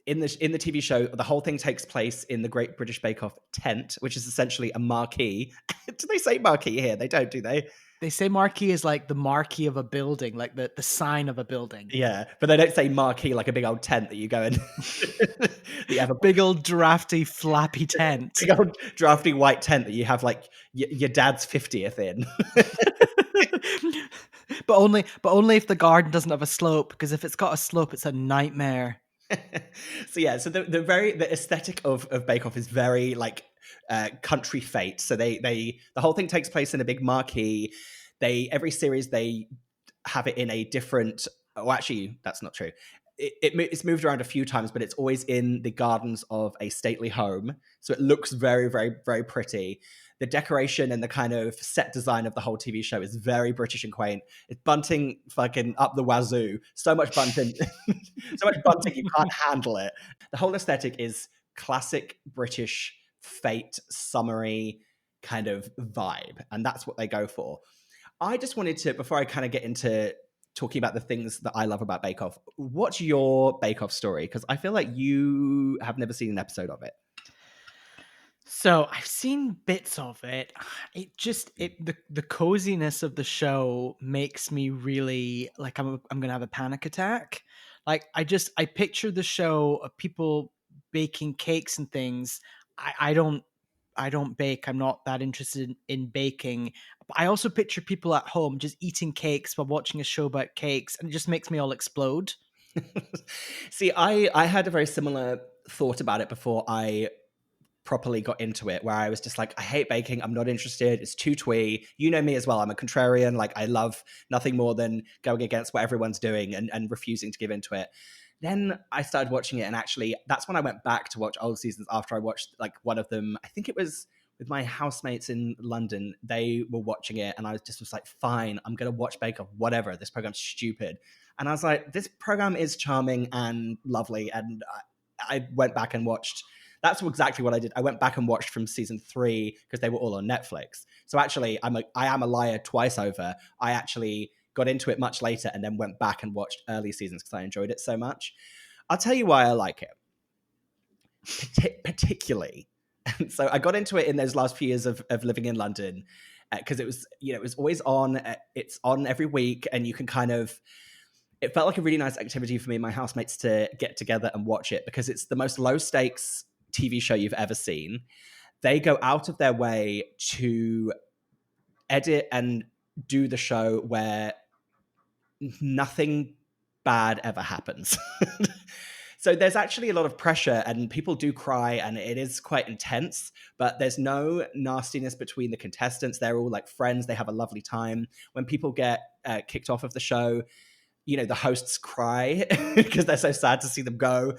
in the TV show, the whole thing takes place in the Great British Bake Off tent, which is essentially a marquee. Do they say marquee here? They don't, do they? They say marquee is like the marquee of a building, like the sign of a building. Yeah, but they don't say marquee like a big old tent that you go in. You have a big old drafty flappy tent. Big old drafty white tent that you have like your dad's 50th in. but only if the garden doesn't have a slope, because if it's got a slope, it's a nightmare. So the aesthetic of Bake Off is very like country fete. So the whole thing takes place in a big marquee. Every series they have it in a different. Oh, actually, that's not true. It's moved around a few times, but it's always in the gardens of a stately home. So it looks very, very, very pretty. The decoration and the kind of set design of the whole TV show is very British and quaint. It's bunting fucking up the wazoo. So much bunting. So much bunting, you can't handle it. The whole aesthetic is classic British fete, summery kind of vibe. And that's what they go for. I just wanted to, before I kind of get into talking about the things that I love about Bake Off, what's your Bake Off story? Because I feel like you have never seen an episode of it. So I've seen bits of it. The coziness of the show makes me really like I'm gonna have a panic attack. Like I picture the show of people baking cakes and things. I don't bake. I'm not that interested in baking. But I also picture people at home just eating cakes while watching a show about cakes, and it just makes me all explode. See, I had a very similar thought about it before I properly got into it, where I was just like, I hate baking. I'm not interested. It's too twee. You know me as well. I'm a contrarian. Like I love nothing more than going against what everyone's doing and refusing to give into it. Then I started watching it, and actually that's when I went back to watch old seasons after I watched like one of them. I think it was with my housemates in London. They were watching it, and I was like, fine, I'm going to watch Bake Off, whatever. This program's stupid. And I was like, this program is charming and lovely. And I went back and watched. That's exactly what I did. I went back and watched from season 3 because they were all on Netflix. So actually, I am a liar twice over. I actually got into it much later and then went back and watched early seasons because I enjoyed it so much. I'll tell you why I like it. Particularly. So I got into it in those last few years of living in London because it was always on. It's on every week, and you can kind of. It felt like a really nice activity for me and my housemates to get together and watch it because it's the most low stakes TV show you've ever seen. They go out of their way to edit and do the show where nothing bad ever happens. So there's actually a lot of pressure and people do cry and it is quite intense, but there's no nastiness between the contestants. They're all like friends. They have a lovely time. When people get kicked off of the show, the hosts cry because they're so sad to see them go.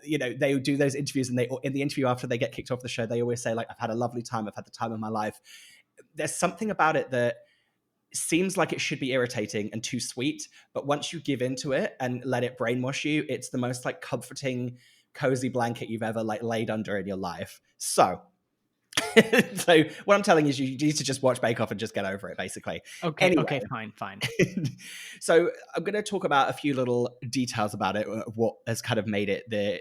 They do those interviews and in the interview after they get kicked off the show, they always say like, I've had a lovely time. I've had the time of my life. There's something about it that seems like it should be irritating and too sweet, but once you give into it and let it brainwash you, it's the most like comforting, cozy blanket you've ever like laid under in your life. So So what I'm telling you is you need to just watch Bake Off and just get over it, basically. Okay, Anyway. okay, fine. So I'm going to talk about a few little details about it, of what has kind of made it the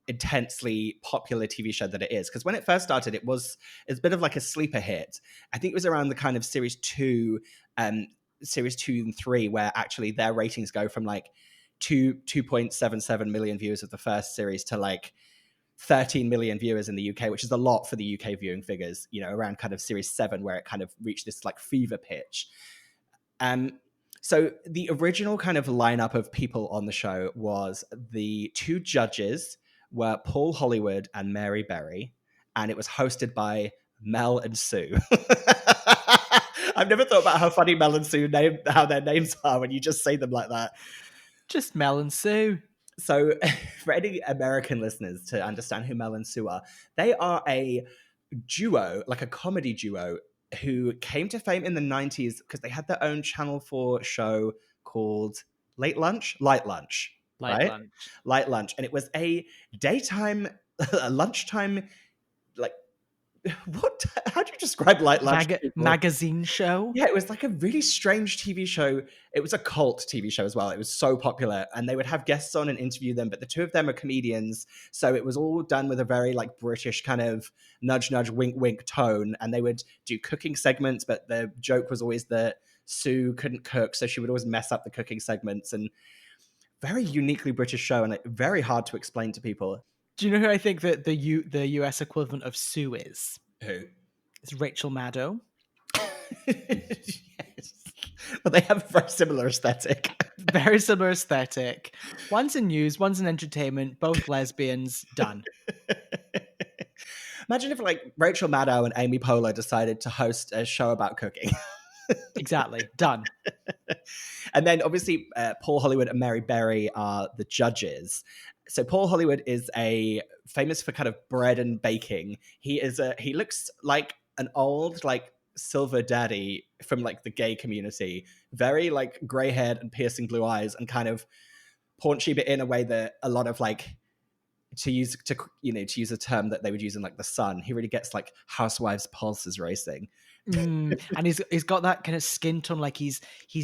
intensely popular TV show that it is. Because when it first started, it's a bit of like a sleeper hit. I think it was around the kind of series 2 and 3, where actually their ratings go from like 2.77 million viewers of the first series to like 13 million viewers in the UK, which is a lot for the UK viewing figures, around kind of series 7, where it kind of reached this like fever pitch. So the original kind of lineup of people on the show was the 2 judges were Paul Hollywood and Mary Berry, and it was hosted by Mel and Sue. I've never thought about how funny Mel and Sue how their names are when you just say them like that. Just Mel and Sue. So for any American listeners to understand who Mel and Sue are, they are a duo, like a comedy duo, who came to fame in the 90s because they had their own Channel 4 show called Light Lunch. And it was a daytime, a lunchtime, like, how do you describe Light Lunch? Magazine show? Yeah, it was like a really strange TV show. It was a cult TV show as well. It was so popular, and they would have guests on and interview them, but the 2 of them are comedians, so it was all done with a very like British kind of nudge, nudge, wink, wink tone, and they would do cooking segments, but the joke was always that Sue couldn't cook, so she would always mess up the cooking segments, and very uniquely British show, and like, very hard to explain to people. Do you know who I think that the US equivalent of Sue is? Who? It's Rachel Maddow. Yes. Well, they have a very similar aesthetic. Very similar aesthetic. One's in news, one's in entertainment, both lesbians, done. Imagine if like Rachel Maddow and Amy Poehler decided to host a show about cooking. Exactly, done. And then obviously Paul Hollywood and Mary Berry are the judges. So Paul Hollywood is famous for kind of bread and baking. He looks like an old like silver daddy from like the gay community, very like gray haired and piercing blue eyes, and kind of paunchy, but in a way that a lot of like, to use a term that they would use in like The Sun, he really gets like housewives' pulses racing. And he's got that kind of skin tone, like he's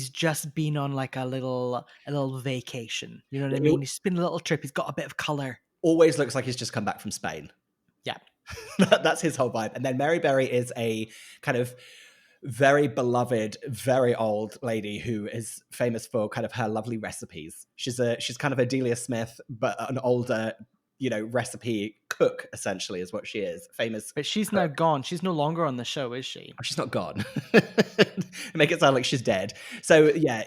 just been on like a little vacation. You know what I mean? He's been a little trip. He's got a bit of color. Always looks like he's just come back from Spain. Yeah. That's his whole vibe. And then Mary Berry is a kind of very beloved, very old lady who is famous for kind of her lovely recipes. She's kind of a Delia Smith, but an older, recipe cook, essentially, is what she is. Famous. But she's now gone. She's no longer on the show, is she? She's not gone. Make it sound like she's dead. So yeah,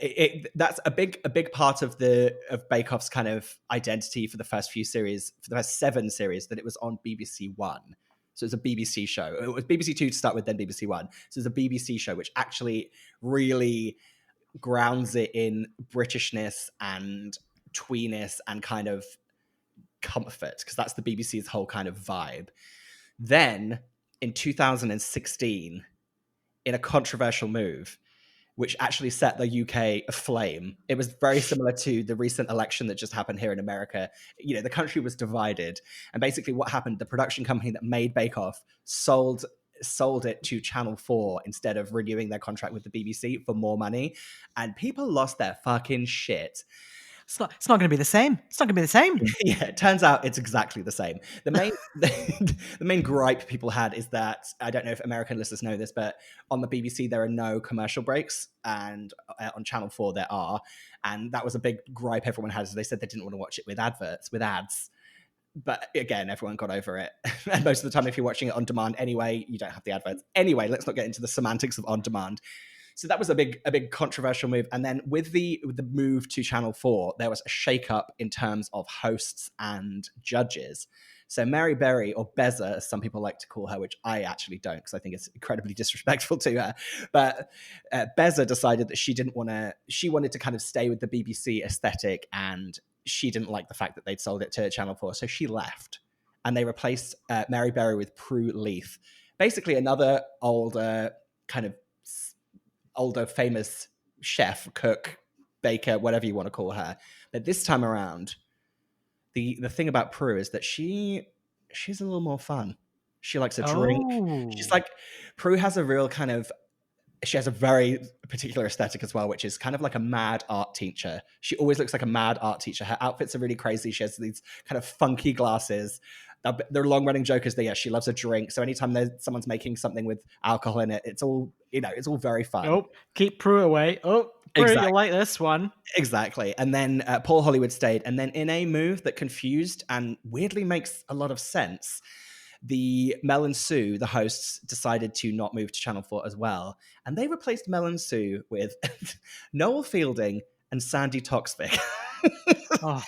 that's a big part of Bake Off's kind of identity for the first 7 series, that it was on BBC One. So it's a BBC show. It was BBC Two to start with, then BBC One. So it's a BBC show, which actually really grounds it in Britishness and tweeness and kind of comfort, because that's the BBC's whole kind of vibe. Then in 2016, in a controversial move, which actually set the UK aflame. It was very similar to the recent election that just happened here in America. The country was divided. And basically what happened, the production company that made Bake Off sold it to Channel 4 instead of renewing their contract with the BBC for more money. And people lost their fucking shit. It's not going to be the same. It's not going to be the same. Yeah, it turns out it's exactly the same. The main gripe people had is that, I don't know if American listeners know this, but on the BBC there are no commercial breaks, and on Channel 4 there are. And that was a big gripe everyone had. So they said they didn't want to watch it with ads. But again, everyone got over it. And most of the time, if you're watching it on demand anyway, you don't have the adverts. Anyway, let's not get into the semantics of on demand. So that was a big controversial move. And then with the move to Channel 4, there was a shakeup in terms of hosts and judges. So Mary Berry, or Beza, as some people like to call her, which I actually don't, because I think it's incredibly disrespectful to her. But Beza decided that she wanted to kind of stay with the BBC aesthetic, and she didn't like the fact that they'd sold it to Channel 4. So she left, and they replaced Mary Berry with Prue Leith. Basically another older famous chef, cook, baker, whatever you want to call her. But this time around, the thing about Prue is that she's a little more fun. She likes a drink. She's Oh. like, Prue has a real kind of, she has a very particular aesthetic as well, which is kind of like a mad art teacher. She always looks like a mad art teacher. Her outfits are really crazy. She has these kind of funky glasses. They're long-running joke is that, yeah, she loves a drink. So anytime someone's making something with alcohol in it, it's all, it's all very fun. Oh, keep Prue away. Oh, Prue, Exactly. you'll like this one. Exactly. And then Paul Hollywood stayed. And then in a move that confused and weirdly makes a lot of sense, the Mel and Sue, the hosts, decided to not move to Channel 4 as well. And they replaced Mel and Sue with Noel Fielding and Sandy Toksvig. Oh,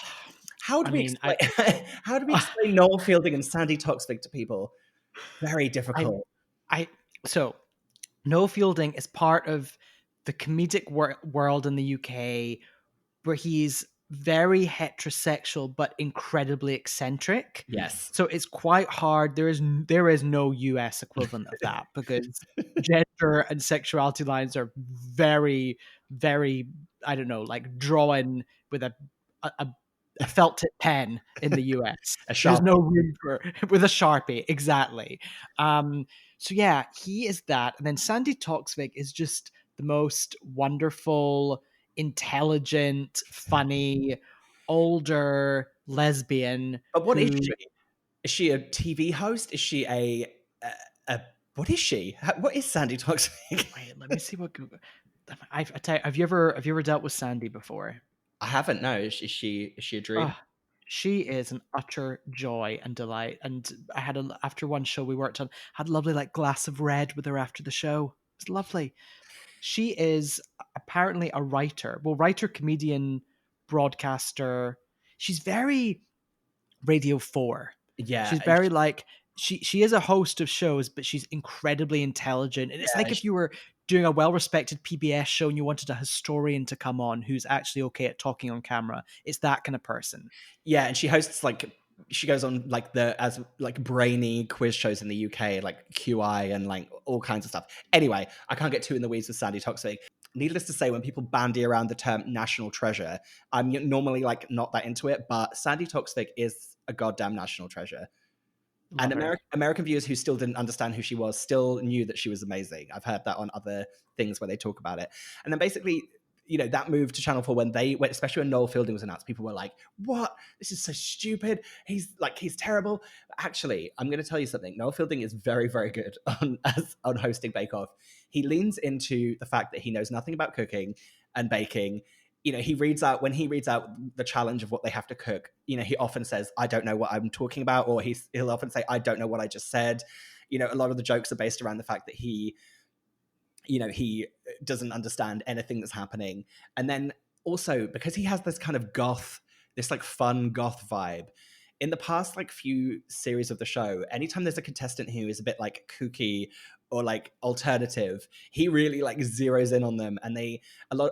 How do I we mean, explain, how do we explain Noel Fielding and Sandy Toksvig to people? Very difficult. So Noel Fielding is part of the comedic world in the UK where he's very heterosexual but incredibly eccentric. Yes. So it's quite hard. There is no US equivalent of that because gender and sexuality lines are very, very, I don't know, like drawn with a felt tip pen in the US. A There's Sharpie. no room for with a Sharpie, exactly. So yeah, he is that. And then Sandy Toksvig is just the most wonderful, intelligent, funny, older lesbian. But what is who she? Is she a TV host? Is she a what is she? What is Sandy Toksvig? Wait, let me see what Google. I tell you, have you ever dealt with Sandy before? I haven't. No, is she a dream? Oh, she is an utter joy and delight. And I had after one show we worked on, had a lovely like glass of red with her after the show. It's lovely. She is apparently a writer. Well, writer, comedian, broadcaster. She's very Radio 4. Yeah, She's very like she is a host of shows, but she's incredibly intelligent. And it's yeah, like if you were doing a well-respected PBS show and you wanted a historian to come on who's actually okay at talking on camera. It's that kind of person. yeah, and she hosts like she goes on like as like brainy quiz shows in the UK, like QI and like all kinds of stuff. Anyway, I can't get too in the weeds with Sandy Toksvig. Needless to say, when people bandy around the term national treasure, I'm normally like not that into it, but Sandy Toksvig is a goddamn national treasure. Love And her. American viewers who still didn't understand who she was still knew that she was amazing. I've heard that on other things where they talk about it. And then basically, that move to Channel 4 when especially when Noel Fielding was announced, people were like, what? This is so stupid. He's terrible. But actually, I'm going to tell you something. Noel Fielding is very, very good on hosting Bake Off. He leans into the fact that he knows nothing about cooking and baking. When he reads out the challenge of what they have to cook, he often says, I don't know what I'm talking about, or he'll often say, I don't know what I just said. A lot of the jokes are based around the fact that he doesn't understand anything that's happening. And then also because he has this kind of this like fun goth vibe, in the past like few series of the show, anytime there's a contestant who is a bit like kooky or like alternative, he really like zeroes in on them. And a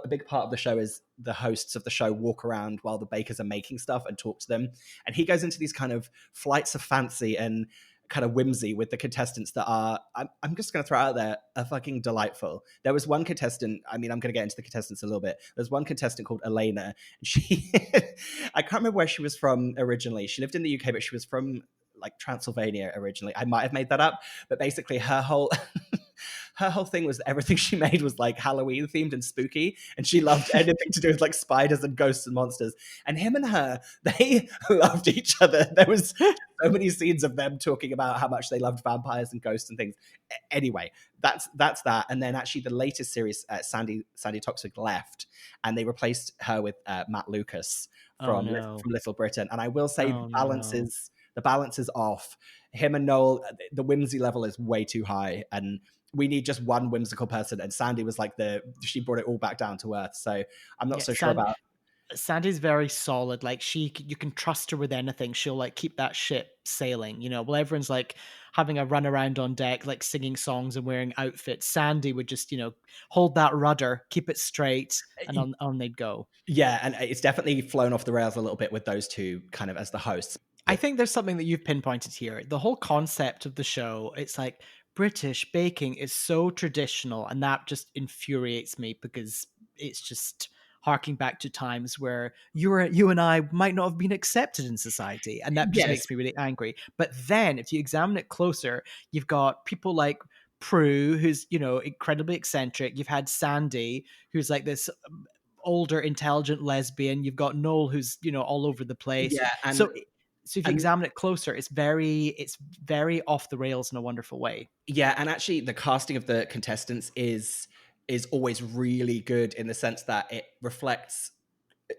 big part of the show is the hosts of the show walk around while the bakers are making stuff and talk to them. And he goes into these kind of flights of fancy and kind of whimsy with the contestants that are, I'm just going to throw out there, are fucking delightful. There was one contestant, I'm going to get into the contestants a little bit. There's one contestant called Elena. And she, I can't remember where she was from originally. She lived in the UK, but she was from like Transylvania originally. I might have made that up, but basically her whole thing was that everything she made was like Halloween themed and spooky, and she loved anything to do with like spiders and ghosts and monsters. And him and her, they loved each other. There was so many scenes of them talking about how much they loved vampires and ghosts and things. Anyway, that's that. And then actually the latest series, Sandy Toksvig left, and they replaced her with Matt Lucas from Little Britain. And I will say the balance is off. Him and Noel, the whimsy level is way too high, and we need just one whimsical person. And Sandy was like she brought it all back down to earth. So I'm not so sure about. Sandy's very solid. Like you can trust her with anything. She'll like keep that ship sailing. While everyone's like having a run around on deck, like singing songs and wearing outfits, Sandy would just hold that rudder, keep it straight, and on they'd go. Yeah, and it's definitely flown off the rails a little bit with those two kind of as the hosts. I think there's something that you've pinpointed here. The whole concept of the show, it's like British baking is so traditional, and that just infuriates me because it's just harking back to times where you and I might not have been accepted in society, and that just Yes. makes me really angry. But then, if you examine it closer, you've got people like Prue, who's incredibly eccentric. You've had Sandy, who's like this older, intelligent lesbian. You've got Noel, who's all over the place. Yeah, So if you and examine it closer, it's very off the rails in a wonderful way. yeah, and actually the casting of the contestants is always really good in the sense that it reflects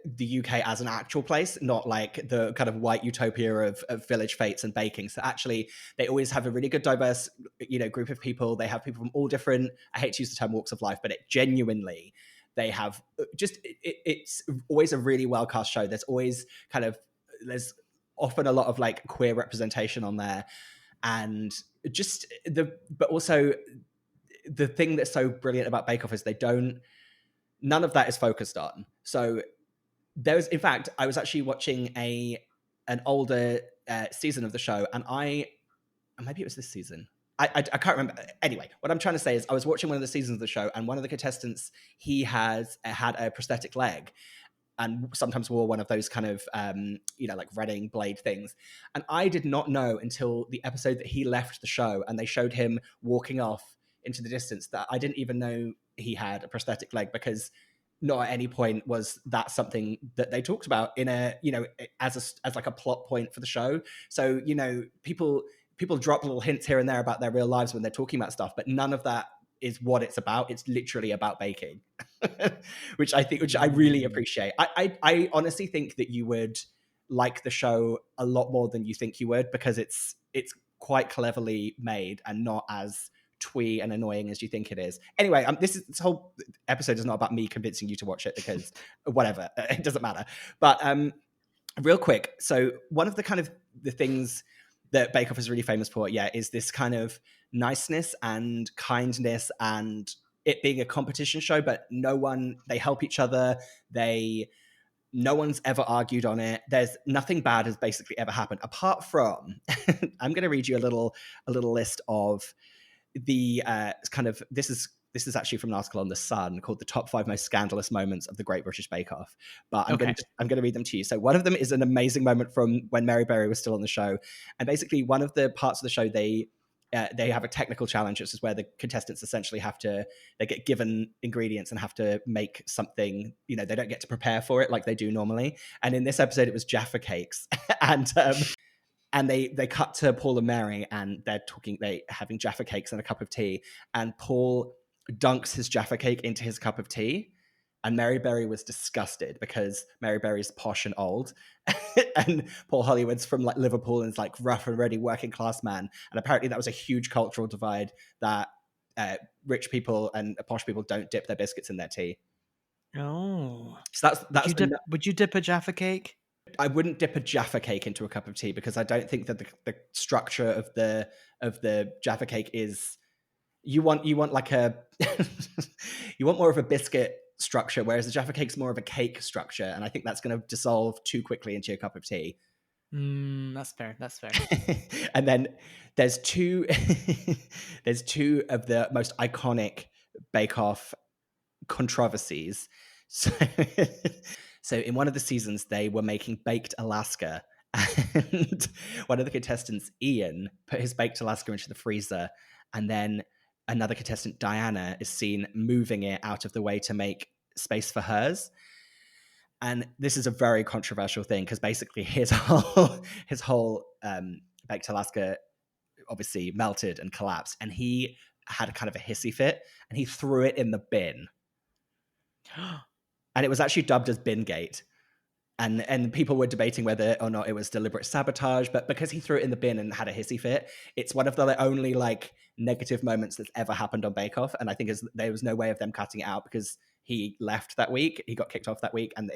the UK as an actual place, not like the kind of white utopia of village fates and baking. So actually, they always have a really good diverse, group of people. They have people from all different, I hate to use the term walks of life, but it genuinely, they have it's always a really well cast show. There's often a lot of like queer representation on there. And but also the thing that's so brilliant about Bake Off is none of that is focused on. So in fact, I was actually watching an older season of the show, and maybe it was this season. I can't remember. Anyway, what I'm trying to say is I was watching one of the seasons of the show, and one of the contestants, he has had a prosthetic leg, and sometimes wore one of those kind of, like Reading blade things. And I did not know until the episode that he left the show and they showed him walking off into the distance that I didn't even know he had a prosthetic leg, because not at any point was that something that they talked about in as like a plot point for the show. So, people drop little hints here and there about their real lives when they're talking about stuff, but none of that is what it's about. It's literally about baking, which I really appreciate. I honestly think that you would like the show a lot more than you think you would, because it's quite cleverly made and not as twee and annoying as you think it is. Anyway, this whole episode is not about me convincing you to watch it, because whatever, it doesn't matter. But real quick, so one of the kind of the things that Bake Off is really famous for, is this kind of niceness and kindness, and it being a competition show, but they help each other. No one's ever argued on it. There's nothing bad has basically ever happened, apart from, I'm going to read you a little list of the this is actually from an article on The Sun called "The Top 5 Most Scandalous Moments of the Great British Bake Off." But I'm going to read them to you. So one of them is an amazing moment from when Mary Berry was still on the show, and basically one of the parts of the show they have a technical challenge, which is where the contestants essentially they get given ingredients and have to make something. They don't get to prepare for it like they do normally. And in this episode, it was Jaffa cakes, and they cut to Paul and Mary, and they're having Jaffa cakes and a cup of tea, and Paul dunks his Jaffa cake into his cup of tea, and Mary Berry was disgusted because Mary Berry's posh and old, and Paul Hollywood's from like Liverpool and is like rough and ready working class man, and apparently that was a huge cultural divide that rich people and posh people don't dip their biscuits in their tea. Oh, so that's would you dip a Jaffa cake? I wouldn't dip a Jaffa cake into a cup of tea, because I don't think that the structure of the Jaffa cake is. You want like a you want more of a biscuit structure, whereas the Jaffa cake's more of a cake structure, and I think that's going to dissolve too quickly into your cup of tea. That's fair. And then there's two of the most iconic Bake Off controversies. So in one of the seasons, they were making baked Alaska, and one of the contestants, Ian, put his baked Alaska into the freezer, and then another contestant, Diana, is seen moving it out of the way to make space for hers. And this is a very controversial thing, because basically his whole baked Alaska obviously melted and collapsed, and he had a kind of a hissy fit, and he threw it in the bin. And it was actually dubbed as Bingate. And people were debating whether or not it was deliberate sabotage, but because he threw it in the bin and had a hissy fit, it's one of the only like negative moments that's ever happened on Bake Off. And I think there was no way of them cutting it out, because he left that week, he got kicked off that week, and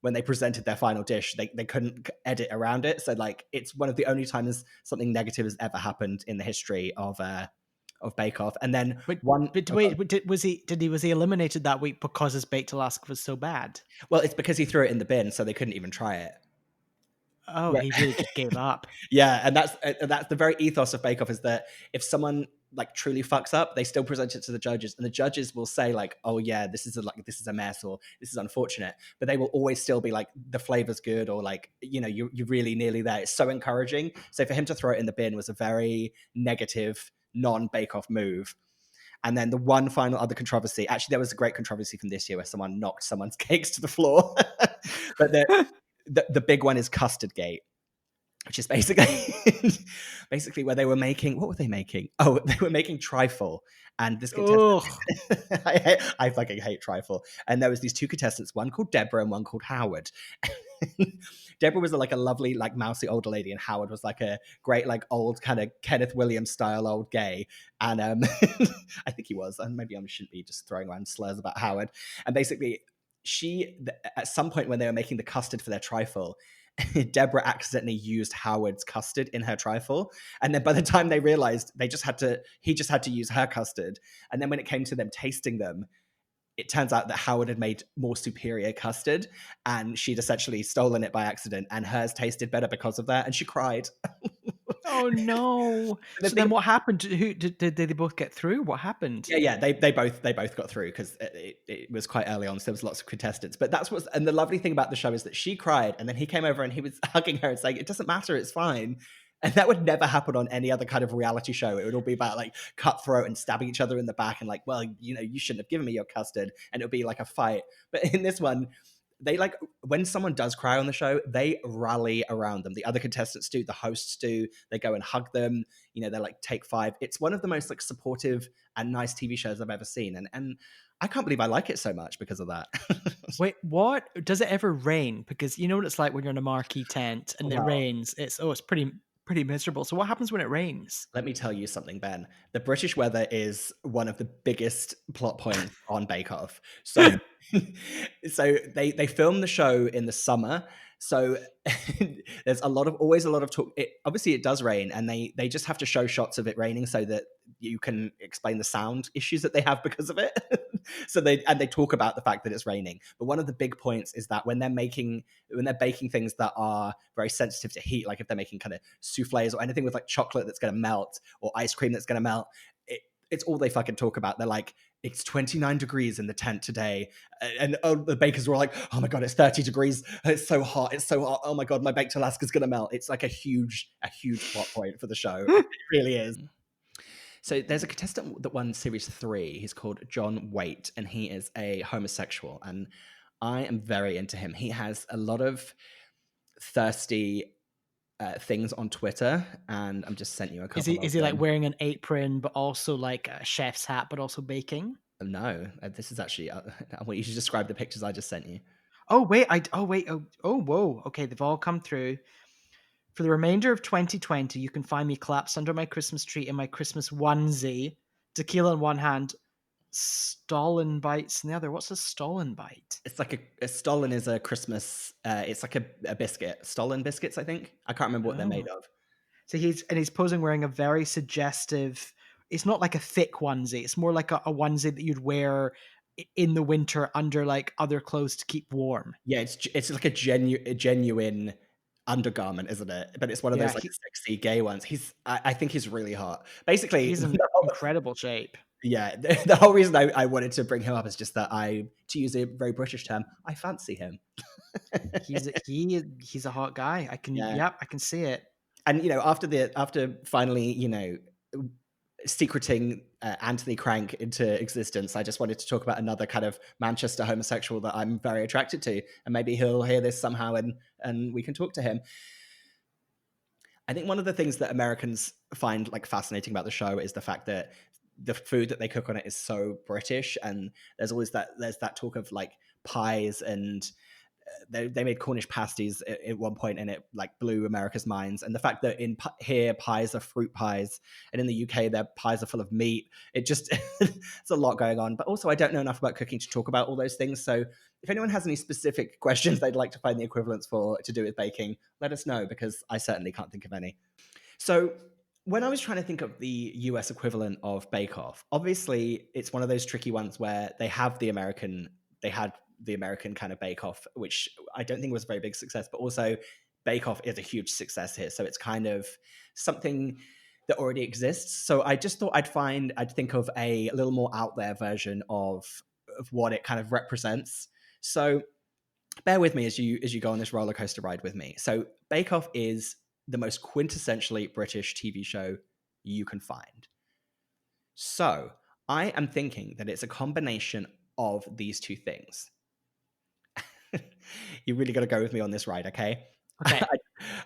when they presented their final dish, they couldn't edit around it. So like it's one of the only times something negative has ever happened in the history of Bake Off. And then was he eliminated that week because his baked Alaska was so bad? Well, it's because he threw it in the bin, so they couldn't even try it. Oh, he really just gave up. Yeah, and that's the very ethos of Bake Off, is that if someone like truly fucks up, they still present it to the judges, and the judges will say like, oh yeah, this is a mess, or this is unfortunate, but they will always still be like, the flavor's good, or like, you're really nearly there. It's so encouraging. So for him to throw it in the bin was a very negative, non-Bake Off move. And then the one final other controversy, actually there was a great controversy from this year where someone knocked someone's cakes to the floor. But the big one is Custard Gate, which is basically where they were making, what were they making? Oh, they were making trifle. And this contestant, I fucking hate trifle. And there was these two contestants, one called Deborah and one called Howard. Deborah was like a lovely, like mousy older lady, and Howard was like a great, like old kind of Kenneth Williams style old gay. And I think he was, and maybe I shouldn't be just throwing around slurs about Howard. And basically, at some point when they were making the custard for their trifle, Deborah accidentally used Howard's custard in her trifle, and then by the time they realized, he just had to use her custard. And then when it came to them tasting them, it turns out that Howard had made more superior custard, and she'd essentially stolen it by accident, and hers tasted better because of that, and she cried. Oh no! So then what happened? Who did they both get through? What happened? Yeah, they both got through, because it was quite early on, so there was lots of contestants. But and the lovely thing about the show is that she cried, and then he came over and he was hugging her and saying, "It doesn't matter, it's fine." And that would never happen on any other kind of reality show. It would all be about like cutthroat and stabbing each other in the back and like, well, you shouldn't have given me your custard, and it would be like a fight. But in this one, they like, when someone does cry on the show, they rally around them. The other contestants do, the hosts do. They go and hug them. They're like, take five. It's one of the most like supportive and nice TV shows I've ever seen, and I can't believe I like it so much because of that. Wait, what? Does it ever rain? Because you know what it's like when you're in a marquee tent and it rains. It's pretty miserable. So what happens when it rains? Let me tell you something, Ben. The British weather is one of the biggest plot points on Bake Off. So, so they film the show in the summer. So there's always a lot of talk. Obviously, it does rain, and they just have to show shots of it raining so that you can explain the sound issues that they have because of it. So they talk about the fact that it's raining. But one of the big points is that when they're baking things that are very sensitive to heat, like if they're making kind of souffles or anything with like chocolate that's going to melt or ice cream that's going to melt, it's all they fucking talk about. They're like, it's 29 degrees in the tent today. And the bakers were like, oh my God, it's 30 degrees. It's so hot. It's so hot. Oh my God, my baked Alaska's going to melt. It's like a huge plot point for the show. It really is. So there's a contestant that won series 3. He's called John Waite, and he is a homosexual. And I am very into him. He has a lot of thirsty things on Twitter, and I'm just sent you a couple. Is he like wearing an apron, but also like a chef's hat, but also baking? No, this is actually. I want you to describe the pictures I just sent you. Oh wait, whoa. Okay, they've all come through. For the remainder of 2020, you can find me collapsed under my Christmas tree in my Christmas onesie, tequila in one hand, Stollen bites in the other. What's a Stollen bite? It's like a Stollen is a Christmas. It's like a biscuit. Stollen biscuits, I think. I can't remember what they're made of. So he's posing wearing a very suggestive. It's not like a thick onesie. It's more like a onesie that you'd wear in the winter under like other clothes to keep warm. Yeah, it's like a genuine undergarment, isn't it? But it's one of those like sexy gay ones. I think he's really hot. Basically, he's in incredible shape. Yeah, the whole reason I wanted to bring him up is just that to use a very British term, I fancy him. he's a hot guy. I can see it. And after finally secreting Anthony Crank into existence, I just wanted to talk about another kind of Manchester homosexual that I'm very attracted to, and maybe he'll hear this somehow and we can talk to him. I think one of the things that Americans find like fascinating about the show is the fact that the food that they cook on it is so British, and there's that talk of like pies, and they made Cornish pasties at one point, and it like blew America's minds. And the fact that here pies are fruit pies, and in the UK their pies are full of meat, it just it's a lot going on. But also I don't know enough about cooking to talk about all those things, so if anyone has any specific questions they'd like to find the equivalents for to do with baking, let us know, because I certainly can't think of any. So when I was trying to think of the US equivalent of Bake Off, obviously it's one of those tricky ones where they had the American kind of Bake Off, which I don't think was a very big success, but also Bake Off is a huge success here. So it's kind of something that already exists. So I just thought I'd think of a little more out there version of what it kind of represents. So bear with me as you go on this roller coaster ride with me. So Bake Off is the most quintessentially British TV show you can find. So I am thinking that it's a combination of these two things. You really got to go with me on this ride, okay? Okay.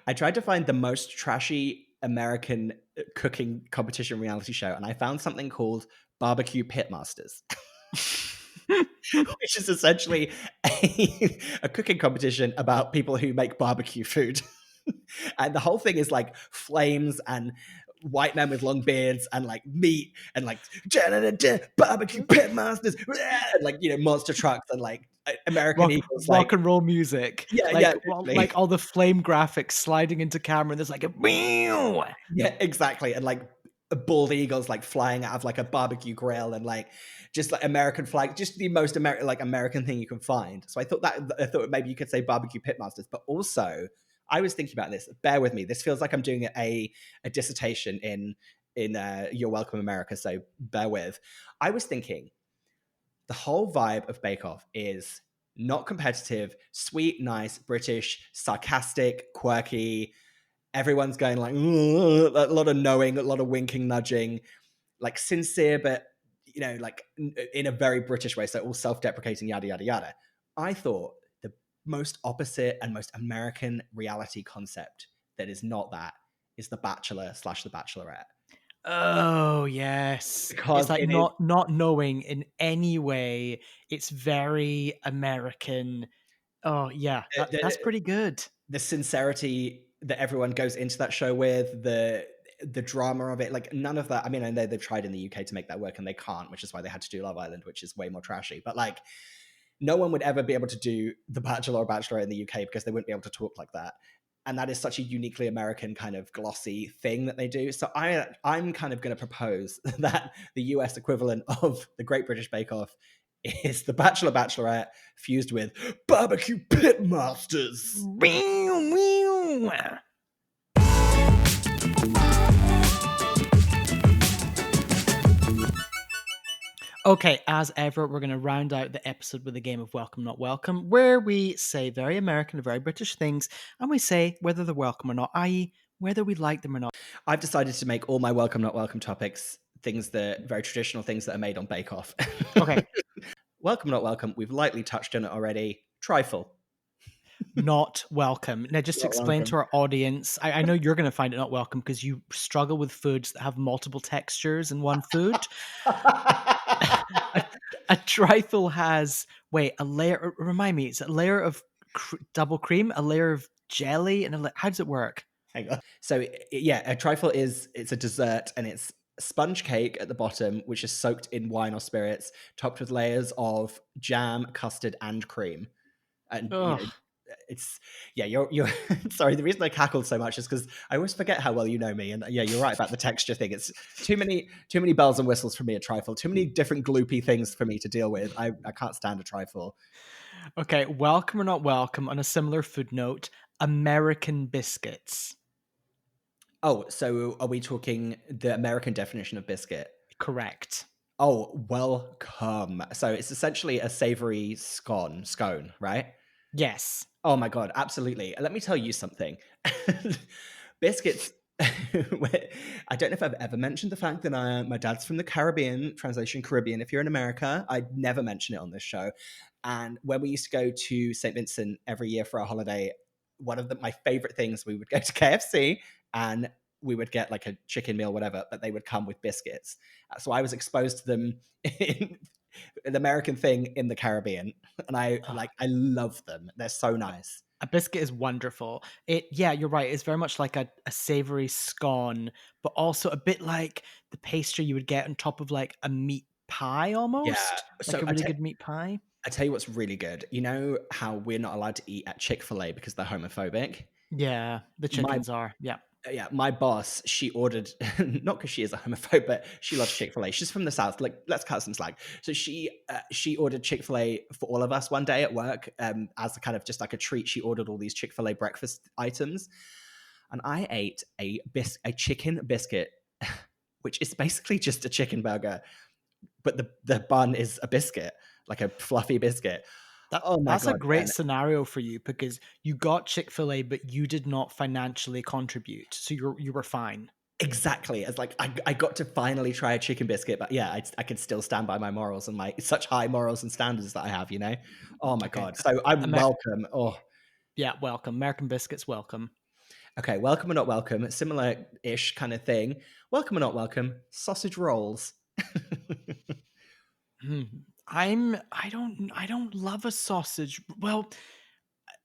I tried to find the most trashy American cooking competition reality show, and I found something called Barbecue Pitmasters, which is essentially a cooking competition about people who make barbecue food. And the whole thing is like flames and white men with long beards and like meat and like barbecue pitmasters and like, you know, monster trucks and like American Eagles, rock like and roll music. yeah, like, yeah, like all the flame graphics sliding into camera, and there's like a yeah, exactly, and like bald eagles like flying out of like a barbecue grill and like just like American flag, just the most American thing you can find. So I thought maybe you could say barbecue pitmasters, but also I was thinking about this. Bear with me. This feels like I'm doing a dissertation in You're Welcome America. So bear with. I was thinking the whole vibe of Bake Off is not competitive, sweet, nice, British, sarcastic, quirky. Everyone's going like a lot of knowing, a lot of winking, nudging, like sincere, but you know, like in a very British way. So all self-deprecating, yada yada yada. I thought the most opposite and most American reality concept that is not that is The Bachelor / The Bachelorette. Oh yes, Because it's like it not knowing in any way. It's very American. Oh yeah, that's pretty good. The sincerity that everyone goes into that show with, the drama of it, like none of that. I mean, I know they've tried in the UK to make that work and they can't, which is why they had to do Love Island, which is way more trashy. But like, no one would ever be able to do The Bachelor or Bachelorette in the UK because they wouldn't be able to talk like that. And that is such a uniquely American kind of glossy thing that they do. So I'm kind of going to propose that the US equivalent of the Great British Bake Off is The Bachelor Bachelorette fused with Barbecue Pitmasters. Okay, as ever, we're going to round out the episode with a game of Welcome Not Welcome, where we say very American, very British things, and we say whether they're welcome or not, i.e., whether we like them or not. I've decided to make all my Welcome Not Welcome topics things that very traditional things that are made on Bake Off. Okay. Welcome Not Welcome. We've lightly touched on it already. Trifle. Not welcome. Now, just to Not explain welcome. to our audience, I know you're going to find it not welcome because you struggle with foods that have multiple textures in one food. A trifle has, a layer, remind me, it's a layer of double cream, a layer of jelly, and how does it work? Hang on. So yeah, a trifle it's a dessert and it's sponge cake at the bottom, which is soaked in wine or spirits, topped with layers of jam, custard, and cream. And you know, you're sorry. The reason I cackled so much is because I always forget how well you know me. And yeah, you're right about the texture thing. It's too many bells and whistles for me. A trifle, too many different gloopy things for me to deal with. I can't stand a trifle. Okay, welcome or not welcome. On a similar food note, American biscuits. Oh, so are we talking the American definition of biscuit? Correct. Oh, welcome. So it's essentially a savory scone, right? Yes. Oh my God, absolutely. Let me tell you something. Biscuits. I don't know if I've ever mentioned the fact that my dad's from the Caribbean, translation Caribbean. If you're in America, I'd never mention it on this show. And when we used to go to St. Vincent every year for our holiday, one of my favorite things, we would go to KFC and we would get like a chicken meal, whatever, but they would come with biscuits. So I was exposed to them in an American thing in the Caribbean, and I love them. They're so nice. A biscuit is wonderful. You're right. It's very much like a savory scone, but also a bit like the pastry you would get on top of like a meat pie almost. Yeah. So like a really good meat pie. I tell you what's really good. You know how we're not allowed to eat at Chick-fil-A because they're homophobic? Yeah, the chickens are. Yeah. Yeah, my boss, she ordered, not because she is a homophobe, but she loves Chick-fil-A. She's from the South. Like, let's cut some slack. So she ordered Chick-fil-A for all of us one day at work as a kind of just like a treat. She ordered all these Chick-fil-A breakfast items. And I ate a chicken biscuit which is basically just a chicken burger, but the bun is a biscuit, like a fluffy biscuit. Oh my That's God, a great man. scenario for you because you got Chick-fil-A, but you did not financially contribute. So you were fine. Exactly. It's like I got to finally try a chicken biscuit, but yeah, I can still stand by my morals and my such high morals and standards that I have, you know? Oh my Okay. God. So I'm welcome. Oh, Yeah, welcome. American biscuits, welcome. okay. Welcome or not welcome. Similar-ish kind of thing. Welcome or not welcome. Sausage rolls. I don't love a sausage. Well,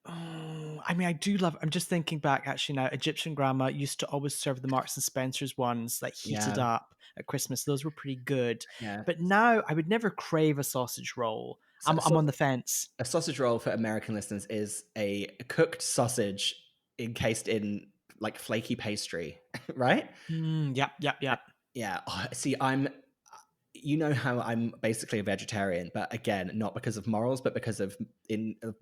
I mean, I do love. I'm just thinking back actually now. Egyptian grandma used to always serve the Marks and Spencers ones, like heated Yeah. up at Christmas. Those were pretty good. Yeah. But now I would never crave a sausage roll. So, I'm on the fence. a sausage roll for American listeners is a cooked sausage encased in like flaky pastry, right? Yep. Yeah. Oh, see, you know how I'm basically a vegetarian, but again, not because of morals, but because of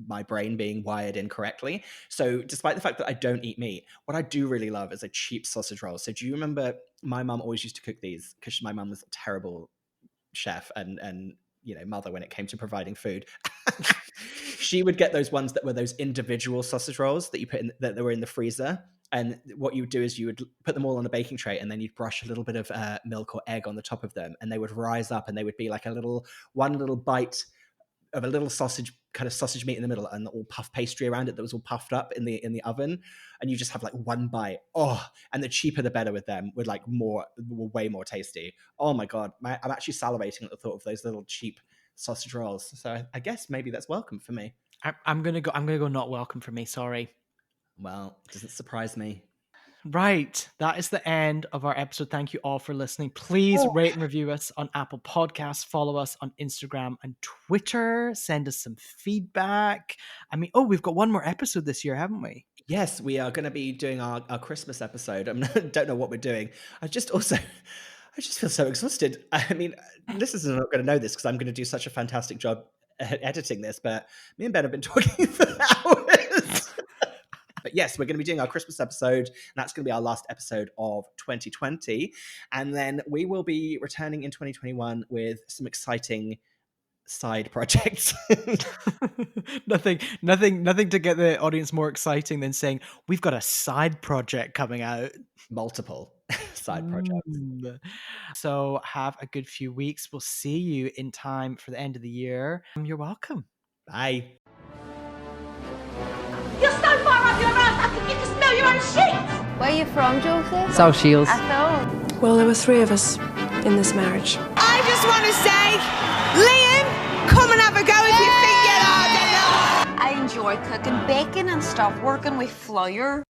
my brain being wired incorrectly. So despite the fact that I don't eat meat, what I do really love is a cheap sausage roll. So do you remember my mum always used to cook these because my mum was a terrible chef and mother when it came to providing food. She would get those ones that were those individual sausage rolls that you put in that were in the freezer. And what you would do is you would put them all on a baking tray and then you'd brush a little bit of milk or egg on the top of them, and they would rise up and they would be like one little bite of a little sausage, kind of sausage meat in the middle, and all puff pastry around it that was all puffed up in the oven, and you just have like one bite. Oh, and the cheaper the better with them, with like were way more tasty. Oh my God, I'm actually salivating at the thought of those little cheap sausage rolls. So I guess maybe that's welcome for me. I'm gonna go. Not welcome for me. Sorry. Well, doesn't surprise me. Right. That is the end of our episode. Thank you all for listening. Please rate and review us on Apple Podcasts. Follow us on Instagram and Twitter. Send us some feedback. I mean, we've got one more episode this year, haven't we? Yes, we are going to be doing our Christmas episode. I don't know what we're doing. I just feel so exhausted. I mean, listeners are not going to know this because I'm going to do such a fantastic job editing this, but me and Ben have been talking for hours. But yes, we're going to be doing our Christmas episode, and that's going to be our last episode of 2020. And then we will be returning in 2021 with some exciting side projects. Nothing to get the audience more exciting than saying we've got a side project coming out. Multiple side projects. So have a good few weeks. We'll see you in time for the end of the year. You're welcome. Bye. You're so far up your ass, I can get to smell your own shit. Where are you from, Josie? South Shields. I thought. Well, there were three of us in this marriage. I just want to say, Liam, come and have a go if you think you're hard enough. I enjoy cooking bacon and stuff, working with flour.